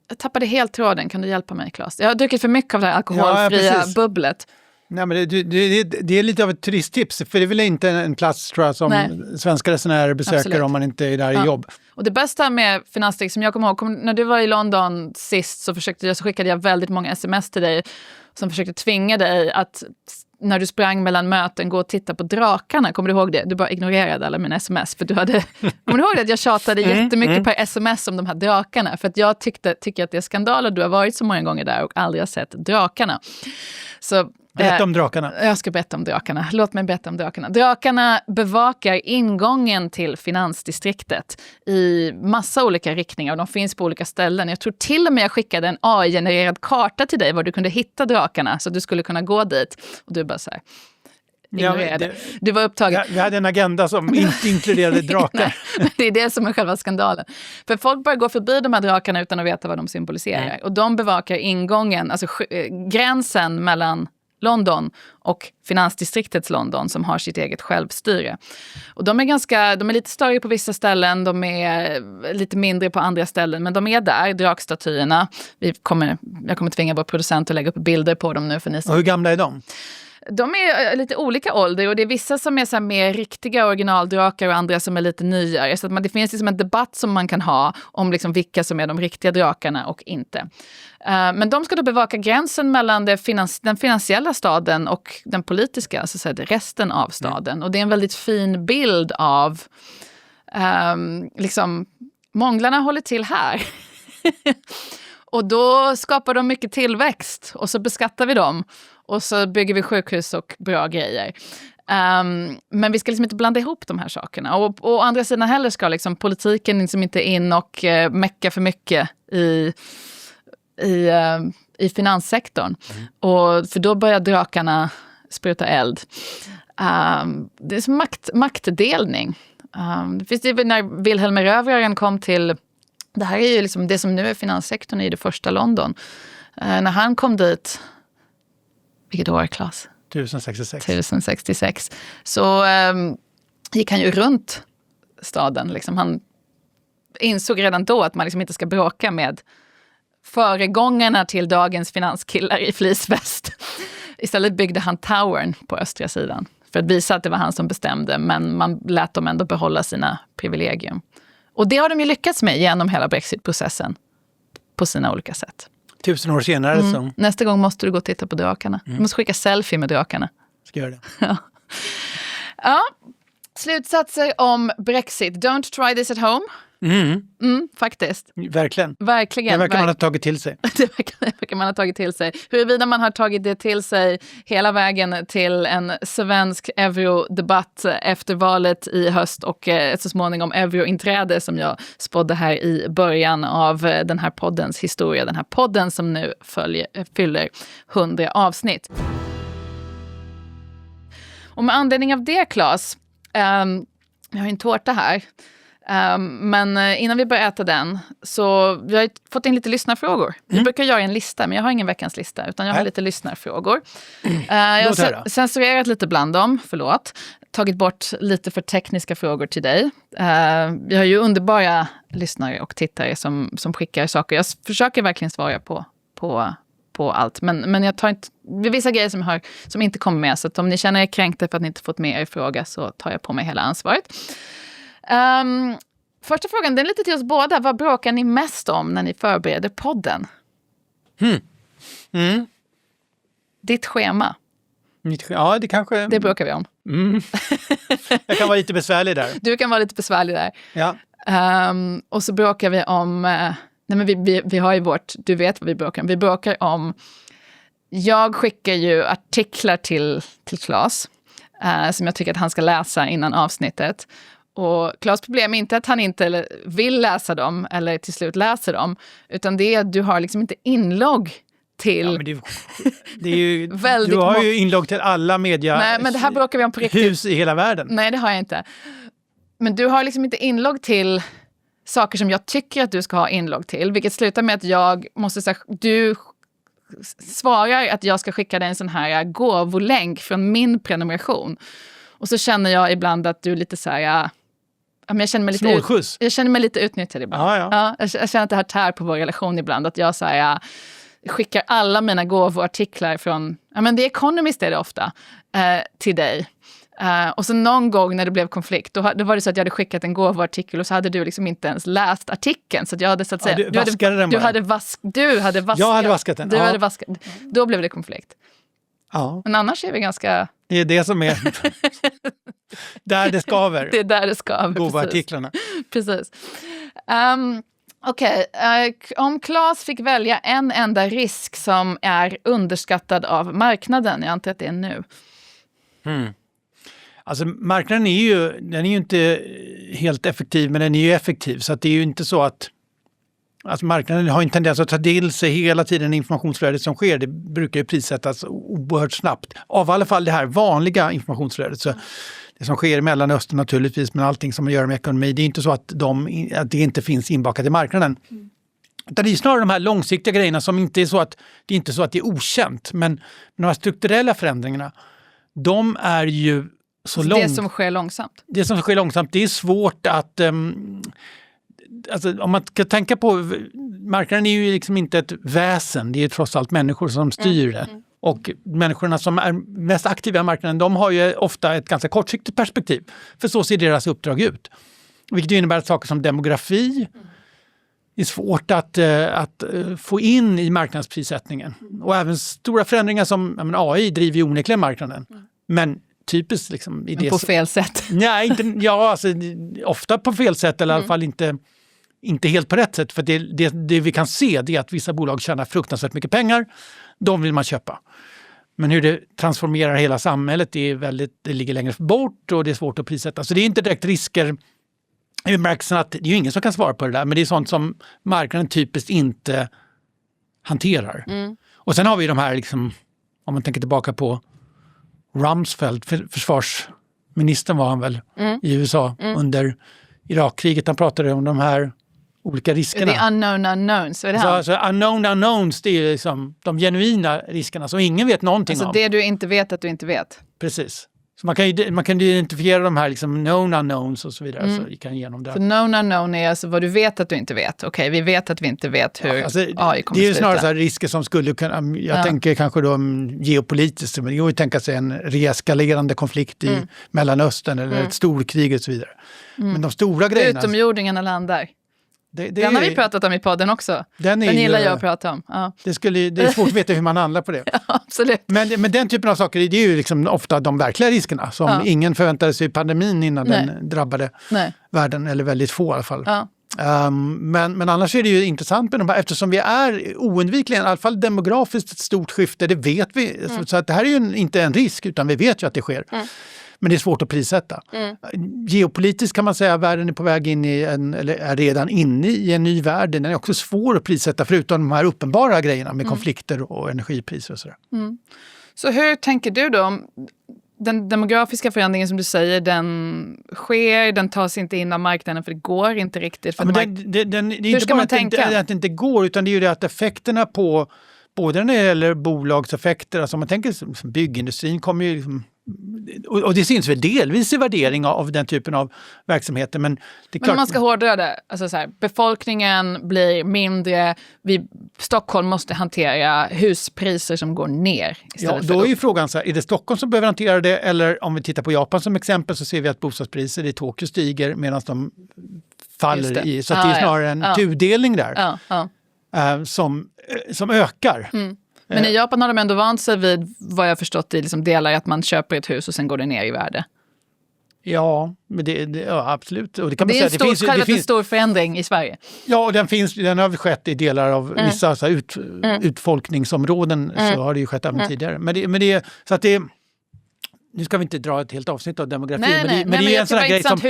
jag tappade helt tråden. Kan du hjälpa mig, Claes? Jag har druckit för mycket av det här alkoholfria bubblet. Nej, men det är lite av ett turisttips, för det är väl inte en plats tror jag, som svenska resenärer besöker. Absolut. Om man inte är där i jobb. Och det bästa med finansdistrikt som jag kommer ihåg, när du var i London sist så skickade jag väldigt många sms till dig som försökte tvinga dig att när du sprang mellan möten gå och titta på drakarna. Kommer du ihåg det? Du bara ignorerade alla mina sms för kommer du ihåg det att jag tjatade jättemycket per sms om de här drakarna för att jag tycker att det är skandal och du har varit så många gånger där och aldrig har sett drakarna. Så berätta om drakarna. Jag ska berätta om drakarna. Låt mig berätta om drakarna. Drakarna bevakar ingången till finansdistriktet i massa olika riktningar. De finns på olika ställen. Jag tror till och med jag skickade en AI-genererad karta till dig var du kunde hitta drakarna så du skulle kunna gå dit. Och du bara så här, ignorera det. Du var upptagen. Vi hade en agenda som inte inkluderade drakar. Nej, det är det som är själva skandalen. För folk bara går förbi de här drakarna utan att veta vad de symboliserar. Nej. Och de bevakar ingången, alltså gränsen mellan London och finansdistriktets London som har sitt eget självstyre. Och de är lite större på vissa ställen, de är lite mindre på andra ställen, men de är där, drakstatyerna. Jag kommer tvinga vår producent att lägga upp bilder på dem nu för ni som... Och hur gamla är de? De är lite olika ålder och det är vissa som är så här mer riktiga originaldrakar och andra som är lite nyare. Så att det finns liksom en debatt som man kan ha om liksom vilka som är de riktiga drakarna och inte. Men de ska då bevaka gränsen mellan den finansiella staden och den politiska, alltså så här, resten av staden. Och det är en väldigt fin bild av liksom månglarna håller till här. Och då skapar de mycket tillväxt och så beskattar vi dem. Och så bygger vi sjukhus och bra grejer. Men vi ska liksom inte blanda ihop de här sakerna. Och å andra sidan heller ska liksom politiken liksom inte in och mecka för mycket i finanssektorn. Och för då börjar drakarna spruta eld. Det är som maktdelning. Det finns det när Wilhelm Erövraren kom till... Det här är ju liksom det som nu är finanssektorn i det första London. När han kom dit... Vilket år, Claes? 1066. Så gick han ju runt staden. Liksom. Han insåg redan då att man liksom inte ska bråka med föregångarna till dagens finanskillar i fleeceväst. Istället byggde han towern på östra sidan. För att visa att det var han som bestämde. Men man lät dem ändå behålla sina privilegium. Och det har de ju lyckats med genom hela Brexit-processen. På sina olika sätt. 1000 år senare. Så. Nästa gång måste du gå och titta på drakarna. Du måste skicka selfie med drakarna. Ska göra det. Ja. Slutsatser om Brexit. Don't try this at home. Faktiskt. Verkligen. Det verkar man ha tagit till sig. Det verkar man ha tagit till sig. Huruvida man har tagit det till sig hela vägen till en svensk eurodebatt efter valet i höst och så småningom eurointräde som jag spådde här i början av den här poddens historia. Den här podden som nu fyller 100 avsnitt. Och med anledning av det, Claes, jag har en tårta här. Men innan vi börjar äta den så vi har fått in lite lyssnarfrågor. Vi brukar göra en lista, men jag har ingen veckans lista utan jag har lite lyssnarfrågor. Jag har censurerat lite bland dem, förlåt. Tagit bort lite för tekniska frågor till dig. Vi har ju underbara lyssnare och tittare som skickar saker. Jag försöker verkligen svara på allt. Men jag tar inte... Det är vissa grejer som inte kommer med. Så att om ni känner er kränkta för att ni inte fått med er fråga så tar jag på mig hela ansvaret. Första frågan, den är lite till oss båda. Vad bråkar ni mest om när ni förbereder podden? Ditt schema. Ja, det kanske... Det bråkar vi om. Jag kan vara lite besvärlig där. Du kan vara lite besvärlig där. Ja. Och så bråkar vi om... nej men vi har ju du vet vad vi bråkar om. Vi bråkar om... Jag skickar ju artiklar till Claes. Som jag tycker att han ska läsa innan avsnittet. Och Claes problem är inte att han inte vill läsa dem eller till slut läser dem. Utan det är att du har liksom inte inlogg till... Ja, men det är ju, du har ju inlogg till alla media. Nej, men det här bråkar vi om på riktigt. Hus i hela världen. Nej, det har jag inte. Men du har liksom inte inlogg till saker som jag tycker att du ska ha inlogg till. Vilket slutar med att jag måste säga... Du svarar att jag ska skicka dig en sån här gåvolänk från min prenumeration. Och så känner jag ibland att du är lite så här... Jag känner mig lite utnyttjad ibland. Ja, jag känner att det här tär på vår relation ibland. Att jag så här, skickar alla mina gåvoartiklar från... Ja, men The Economist är det ofta. Till dig. Och så någon gång när det blev konflikt, då var det så att jag hade skickat en gåvoartikel och så hade du liksom inte ens läst artikeln. Så att jag hade så att säga... Du hade vaskat. Jag hade vaskat den. Du hade vaskat. Då blev det konflikt. Ja. Men annars är vi ganska... Det är det som är där det skaver. Det är där det skaver. Gåvoartiklarna. Precis. Okej. Om Claes fick välja en enda risk som är underskattad av marknaden, jag antar att det är nu. Alltså marknaden är ju inte helt effektiv, men den är ju effektiv. Så att det är ju inte så att Alltså marknaden har en tendens att ta till sig hela tiden informationsflödet som sker. Det brukar ju prissättas oerhört snabbt. Av alla fall det här vanliga informationsflödet. Så det som sker i Mellanöstern naturligtvis, men allting som gör med ekonomi, det är inte så att det inte finns inbakat i marknaden. Utan det är snarare de här långsiktiga grejerna som inte är så att det är inte så att det är okänt. Men de här strukturella förändringarna, de är ju så Det som sker långsamt. Det som sker långsamt, det är svårt att... Alltså, om man ska tänka på, marknaden är ju liksom inte ett väsen, det är trots allt människor som styr det. Och människorna som är mest aktiva i marknaden, de har ju ofta ett ganska kortsiktigt perspektiv. För så ser deras uppdrag ut. Vilket innebär att saker som demografi är svårt att få in i marknadsprissättningen. Och även stora förändringar som AI driver ju onekligen marknaden. Men typiskt liksom... Men på fel sätt. Nej, alltså, ofta på fel sätt eller i alla fall inte helt på rätt sätt. För det vi kan se det är att vissa bolag tjänar fruktansvärt mycket pengar. De vill man köpa. Men hur det transformerar hela samhället det ligger längre bort och det är svårt att prissätta. Så det är inte direkt risker. I bemärkelsen att det är ju ingen som kan svara på det där. Men det är sånt som marknaden typiskt inte hanterar. Och sen har vi de här, liksom, om man tänker tillbaka på Rumsfeld, försvarsministern var han väl i USA under Irakkriget. Han pratade om de här olika riskerna. The unknown unknowns, är det alltså unknown unknowns, det är liksom de genuina riskerna som ingen vet någonting om. Alltså det du inte vet att du inte vet. Precis. Så man kan identifiera de här liksom known unknowns och så vidare. Så vi kan igenom det. Så known unknown är alltså vad du vet att du inte vet. Okej, vi vet att vi inte vet hur AI kommer sluta. Det är ju snarare så här risker som skulle kunna... Jag tänker kanske då geopolitiskt, men det går ju tänka sig en reeskalerande konflikt i Mellanöstern eller ett storkrig och så vidare. Men de stora grejerna... Utomjordingarna landar. Den har vi pratat om i podden också. Den gillar jag att prata om. Ja. Det är svårt att veta hur man handlar på det. Ja, absolut. Men den typen av saker, det är ju liksom ofta de verkliga riskerna som ingen förväntade sig i pandemin innan den drabbade världen, eller väldigt få i alla fall. Ja. Men annars är det ju intressant med de här, eftersom vi är oundvikligen, i alla fall demografiskt ett stort skifte, det vet vi. Så att det här är ju inte en risk, utan vi vet ju att det sker. Men det är svårt att prissätta. Geopolitiskt kan man säga att världen är på väg in i eller är redan inne i en ny värld. Den är också svår att prissätta förutom de här uppenbara grejerna med konflikter och energipriser och sådär. Så hur tänker du då om den demografiska förändringen som du säger, den tas inte in av marknaden för det går inte riktigt. För det är inte bara att det inte går, utan det är ju det att effekterna på både när det gäller bolagseffekter, alltså om man tänker som byggindustrin kommer ju liksom, och det syns väl delvis i värdering av den typen av verksamheter. Men det är klart, men man ska hårdra det. Alltså så här, befolkningen blir mindre. Stockholm måste hantera huspriser som går ner. Ja, då är ju frågan så här, är det Stockholm som behöver hantera det? Eller om vi tittar på Japan som exempel så ser vi att bostadspriser i Tokyo stiger medan de faller i. Så att det är snarare en tudelning där som ökar. Men i Japan har de ändå vant sig vid, vad jag förstått, i liksom delar att man köper ett hus och sen går det ner i värde. Ja, men absolut. Och det kan det man är säga, en stor förändring i Sverige. Ja, och den har skett i delar av vissa så här, utfolkningsområden. Så har det ju skett även tidigare. Men det så att det... Nu ska vi inte dra ett helt avsnitt av demografi. Men det är en sån här grej som...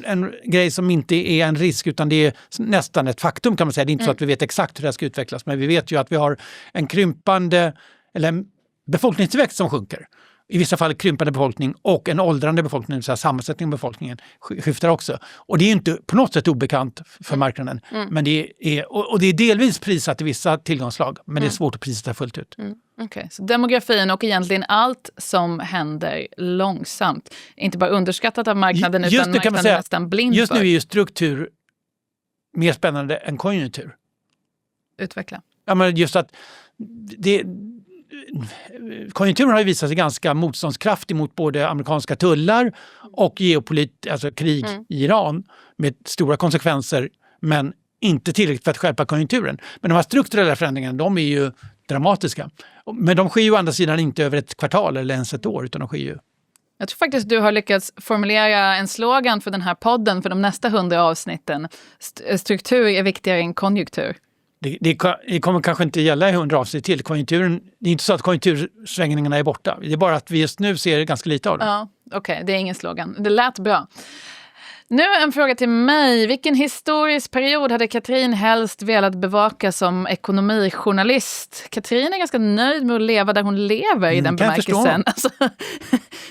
En grej som inte är en risk, utan det är nästan ett faktum kan man säga. Det är inte så att vi vet exakt hur det ska utvecklas. Men vi vet ju att vi har en krympande... Eller en befolkningstillväxt som sjunker. I vissa fall krympande befolkning och en åldrande befolkning, så här sammansättningen av befolkningen skiftar också. Och det är inte på något sätt obekant för marknaden. Men det är delvis prissatt i vissa tillgångslag, men det är svårt att prissätta fullt ut. Okej. Så demografin och egentligen allt som händer långsamt, inte bara underskattat av marknaden utan marknaden är nästan blind just för. Nu är ju struktur mer spännande än konjunktur. Utveckla. Ja, men just att konjunkturen har ju visat sig ganska motståndskraftig mot både amerikanska tullar och alltså krig i Iran med stora konsekvenser, men inte tillräckligt för att skärpa konjunkturen. Men de här strukturella förändringarna, de är ju dramatiska. Men de sker ju å andra sidan inte över ett kvartal eller ens ett år, utan de sker ju. Jag tror faktiskt du har lyckats formulera en slogan för den här podden för de nästa 100 avsnitten. Struktur är viktigare än konjunktur. Det kommer kanske inte gälla i 100 avsnitt till. Konjunkturen, det är inte så att konjunktursvängningarna är borta. Det är bara att vi just nu ser ganska lite av det. Ja, okej. Det är ingen slogan. Det lät bra. Nu en fråga till mig. Vilken historisk period hade Katrin helst velat bevaka som ekonomijournalist? Katrin är ganska nöjd med att leva där hon lever i den bemärkelsen. Alltså,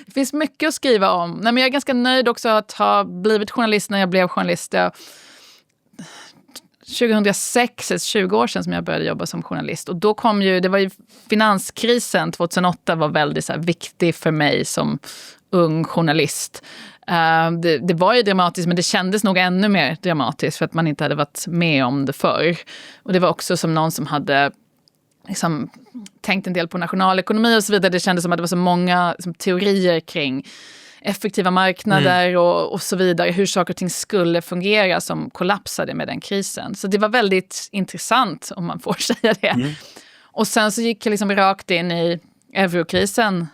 det finns mycket att skriva om. Nej, men jag är ganska nöjd också att ha blivit journalist när jag blev journalist. 2006, 20 år sedan som jag började jobba som journalist. Och då kom det var ju finanskrisen 2008 var väldigt så här, viktig för mig som ung journalist. Det var ju dramatiskt, men det kändes nog ännu mer dramatiskt för att man inte hade varit med om det förr. Och det var också som någon som hade liksom, tänkt en del på nationalekonomi och så vidare. Det kändes som att det var så många teorier kring effektiva marknader och så vidare. Hur saker och ting skulle fungera som kollapsade med den krisen. Så det var väldigt intressant om man får säga det. Och sen så gick jag liksom rakt in i eurokrisen.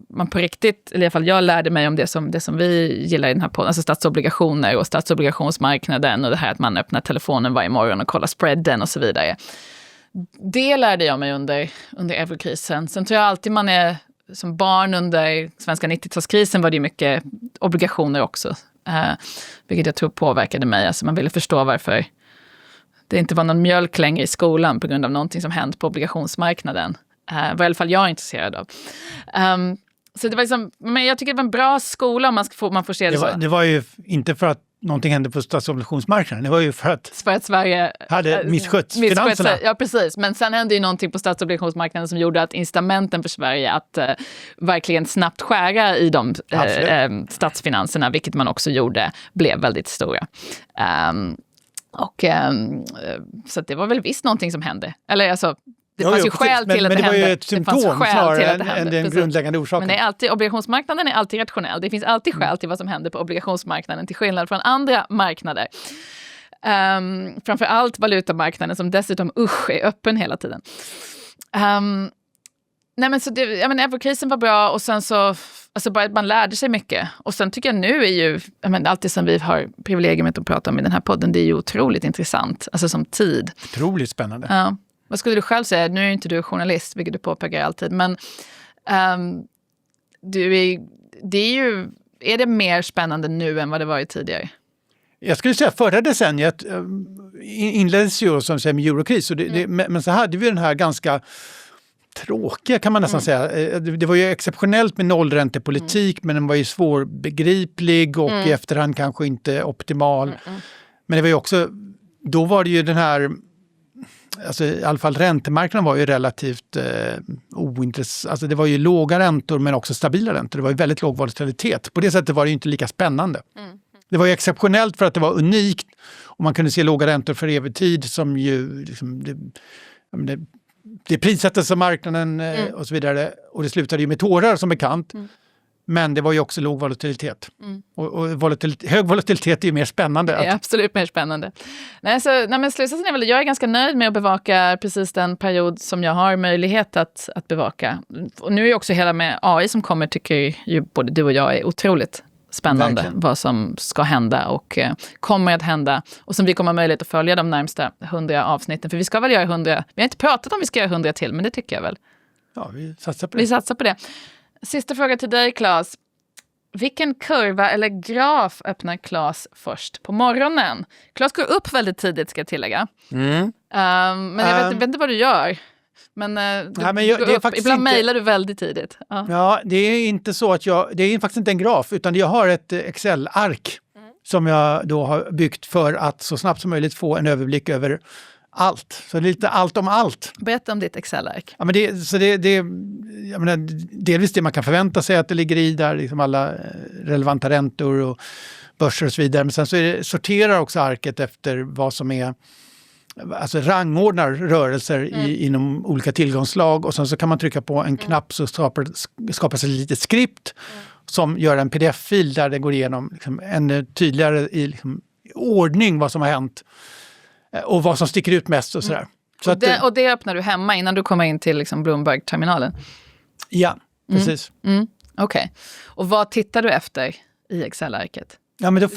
Man på riktigt, eller i alla fall jag lärde mig om det som vi gillar i den här podden, alltså statsobligationer och statsobligationsmarknaden och det här att man öppnar telefonen varje morgon och kollar spreaden och så vidare. Det lärde jag mig under eurokrisen. Sen tror jag alltid man är som barn under svenska 90-talskrisen var det ju mycket obligationer också. Vilket jag tror påverkade mig. Alltså man ville förstå varför det inte var någon mjölk längre i skolan på grund av någonting som hänt på obligationsmarknaden. Var i alla fall jag är intresserad av. Så det var liksom, men jag tycker det var en bra skola om man får se det så. Det var ju inte för att någonting hände på statsobligationsmarknaden. Det var ju för att Sverige hade misskött finanserna. Ja, precis. Men sen hände ju någonting på statsobligationsmarknaden som gjorde att incitamenten för Sverige att verkligen snabbt skära i de statsfinanserna, vilket man också gjorde, blev väldigt stora. Så det var väl visst någonting som hände. Eller alltså, det fanns ju skäl till att det hände. Men det var ju ett symptom snarare än den grundläggande orsaken. Men det är alltid, obligationsmarknaden är alltid rationell. Det finns alltid skäl till vad som händer på obligationsmarknaden till skillnad från andra marknader. Framförallt valutamarknaden som dessutom är öppen hela tiden. Eurokrisen var bra och sen så bara man lärde sig mycket. Och sen tycker jag nu är ju, allt det som vi har privilegiet att prata om i den här podden, det är ju otroligt intressant. Alltså som tid. Otroligt spännande. Ja. Vad skulle du själv säga? Nu är inte du journalist, vilket du påpekar alltid. Men är det mer spännande nu än vad det var tidigare? Jag skulle säga förra decenniet inleddes ju som säger med eurokris. Men så hade vi den här ganska tråkiga kan man nästan säga. Det var ju exceptionellt med nollräntepolitik men den var ju svårbegriplig och i efterhand kanske inte optimal. Men det var ju också, då var det ju den här, alltså i alla fall räntemarknaden var ju relativt ointressant. Alltså det var ju låga räntor men också stabila räntor. Det var ju väldigt låg volatilitet. På det sättet var det ju inte lika spännande. Det var ju exceptionellt för att det var unikt och man kunde se låga räntor för evig tid som ju liksom, det prissattes av marknaden och så vidare. Och det slutade ju med tårar som bekant. Men det var ju också låg volatilitet. Och hög volatilitet är ju mer spännande. Det är absolut mer spännande. Men slutsatsen är väl, jag är ganska nöjd med att bevaka precis den period som jag har möjlighet att bevaka. Och nu är ju också hela med AI som kommer, tycker ju både du och jag är otroligt spännande. Verkligen. Vad som ska hända och kommer att hända. Och som vi kommer ha möjlighet att följa de närmsta 100 avsnitten. För vi ska väl göra 100, vi har inte pratat om vi ska göra 100 till, men det tycker jag väl. Ja, vi satsar på det. Vi satsar på det. Sista fråga till dig, Claes. Vilken kurva eller graf öppnar Claes först på morgonen? Claes går upp väldigt tidigt, ska jag tillägga. Men jag vet inte vad du gör. Men ibland mejlar du väldigt tidigt. Ja, det är inte så att det är faktiskt inte en graf utan jag har ett Excel-ark som jag då har byggt för att så snabbt som möjligt få en överblick över allt. Så det är lite allt om allt. Berätta om ditt Excel-ark. Ja, men jag menar, delvis det man kan förvänta sig att det ligger i där, liksom alla relevanta räntor och börser och så vidare. Men sen så sorterar också arket efter vad som är, alltså rangordnar rörelser inom olika tillgångslag och sen så kan man trycka på en knapp så skapas ett litet skript som gör en pdf-fil där det går igenom liksom ännu tydligare i liksom ordning vad som har hänt och vad som sticker ut mest och sådär. Så och det öppnar du hemma innan du kommer in till liksom Bloomberg-terminalen? Ja, precis. Okej. Och vad tittar du efter i Excel-arket? Ja, men du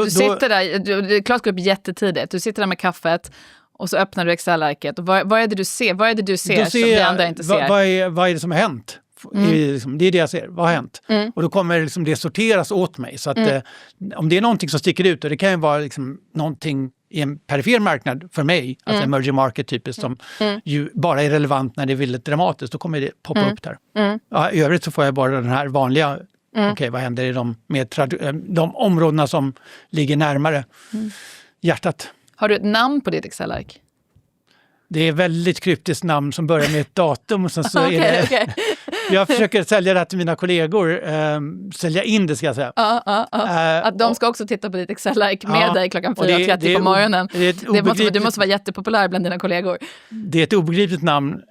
sitter där, Claes går upp jättetidigt, du sitter där med kaffet och så öppnar du Excel-arket. Och vad är det du ser? Vad är det du ser som vi andra inte ser? Vad är det som har hänt? Det är det jag ser. Vad har hänt? Och då kommer liksom det sorteras åt mig. Så att om det är någonting som sticker ut, och det kan ju vara liksom någonting i en perifer marknad för mig, alltså emerging market typiskt, som ju bara är relevant när det är väldigt dramatiskt, då kommer det poppa upp där. Ja, i övrigt så får jag bara den här vanliga, okej, vad händer i de områdena som ligger närmare hjärtat. Har du ett namn på ditt Excel-ark? Det är väldigt kryptiskt namn som börjar med ett datum och sen så är det... Okay. Jag försöker sälja det här till mina kollegor. Sälja in det, ska jag säga. Att de ska också titta på ditt Excel-ark med dig klockan 4:30 på morgonen. Du måste vara jättepopulär bland dina kollegor. Det är ett obegripligt namn.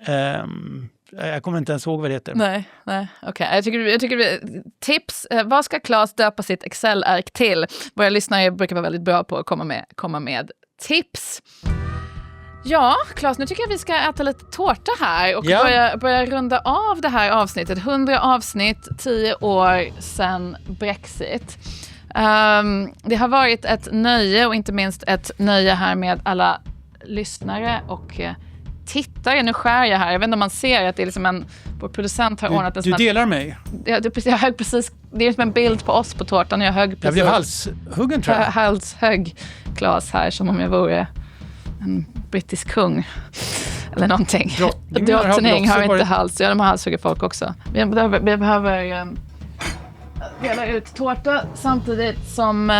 Jag kommer inte ens ihåg vad det heter. Nej, okej. Jag tycker tips. Vad ska Claes döpa sitt Excel-ark till? Våra lyssnare brukar vara väldigt bra på att komma med tips. Ja, Claes, nu tycker jag vi ska äta lite tårta här och börja runda av det här avsnittet. 100 avsnitt, 10 år sedan Brexit. Det har varit ett nöje, och inte minst ett nöje här med alla lyssnare och tittare. Nu skär jag här. Jag vet inte om man ser att det är liksom vår producent har ordnat en Du delar mig. Jag högg precis, det är som en bild på oss på tårtan. Jag högg precis. Jag blev halshuggen, tror jag. Halshögg Claes här som om jag vore en brittisk kung eller någonting. Drottning har inte hals. Ja, de har halshugger folk också. Vi behöver dela ut tårta samtidigt som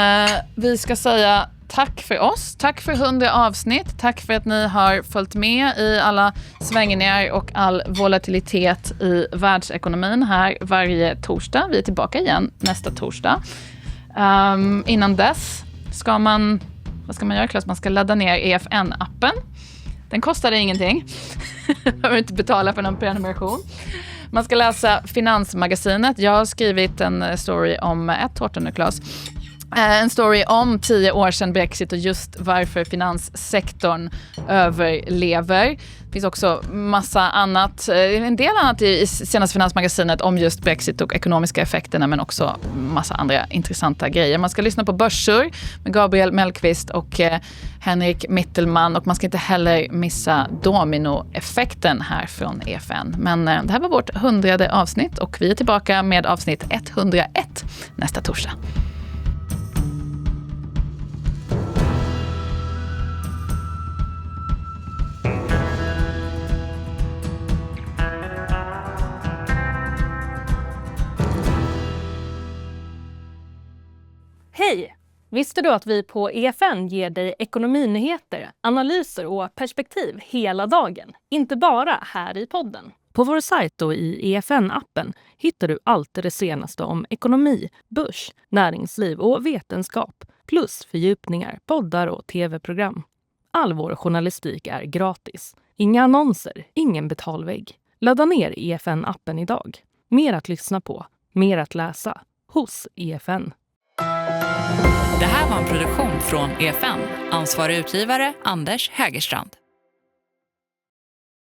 vi ska säga tack för oss. Tack för 100 avsnitt. Tack för att ni har följt med i alla svängningar och all volatilitet i världsekonomin här varje torsdag. Vi är tillbaka igen nästa torsdag. Innan dess vad ska man göra, Claes? Man ska ladda ner EFN-appen. Den kostar ingenting. Behöver inte betala för någon prenumeration. Man ska läsa Finansmagasinet. Jag har skrivit en story om tårta nu, Claes. En story om 10 år sedan Brexit och just varför finanssektorn överlever. Det finns också massa annat, en del annat i senaste Finansmagasinet om just Brexit och ekonomiska effekterna, men också massa andra intressanta grejer. Man ska lyssna på Börsur med Gabriel Mellqvist och Henrik Mittelman, och man ska inte heller missa dominoeffekten här från EFN. Men det här var vårt 100:e avsnitt och vi är tillbaka med avsnitt 101 nästa torsdag. Hej! Visste du att vi på EFN ger dig ekonominyheter, analyser och perspektiv hela dagen? Inte bara här i podden. På vår sajt och i EFN-appen hittar du allt det senaste om ekonomi, börs, näringsliv och vetenskap. Plus fördjupningar, poddar och tv-program. All vår journalistik är gratis. Inga annonser, ingen betalvägg. Ladda ner EFN-appen idag. Mer att lyssna på, mer att läsa. Hos EFN. Det här var en produktion från EFN. Ansvarig utgivare Anders Hägerstrand.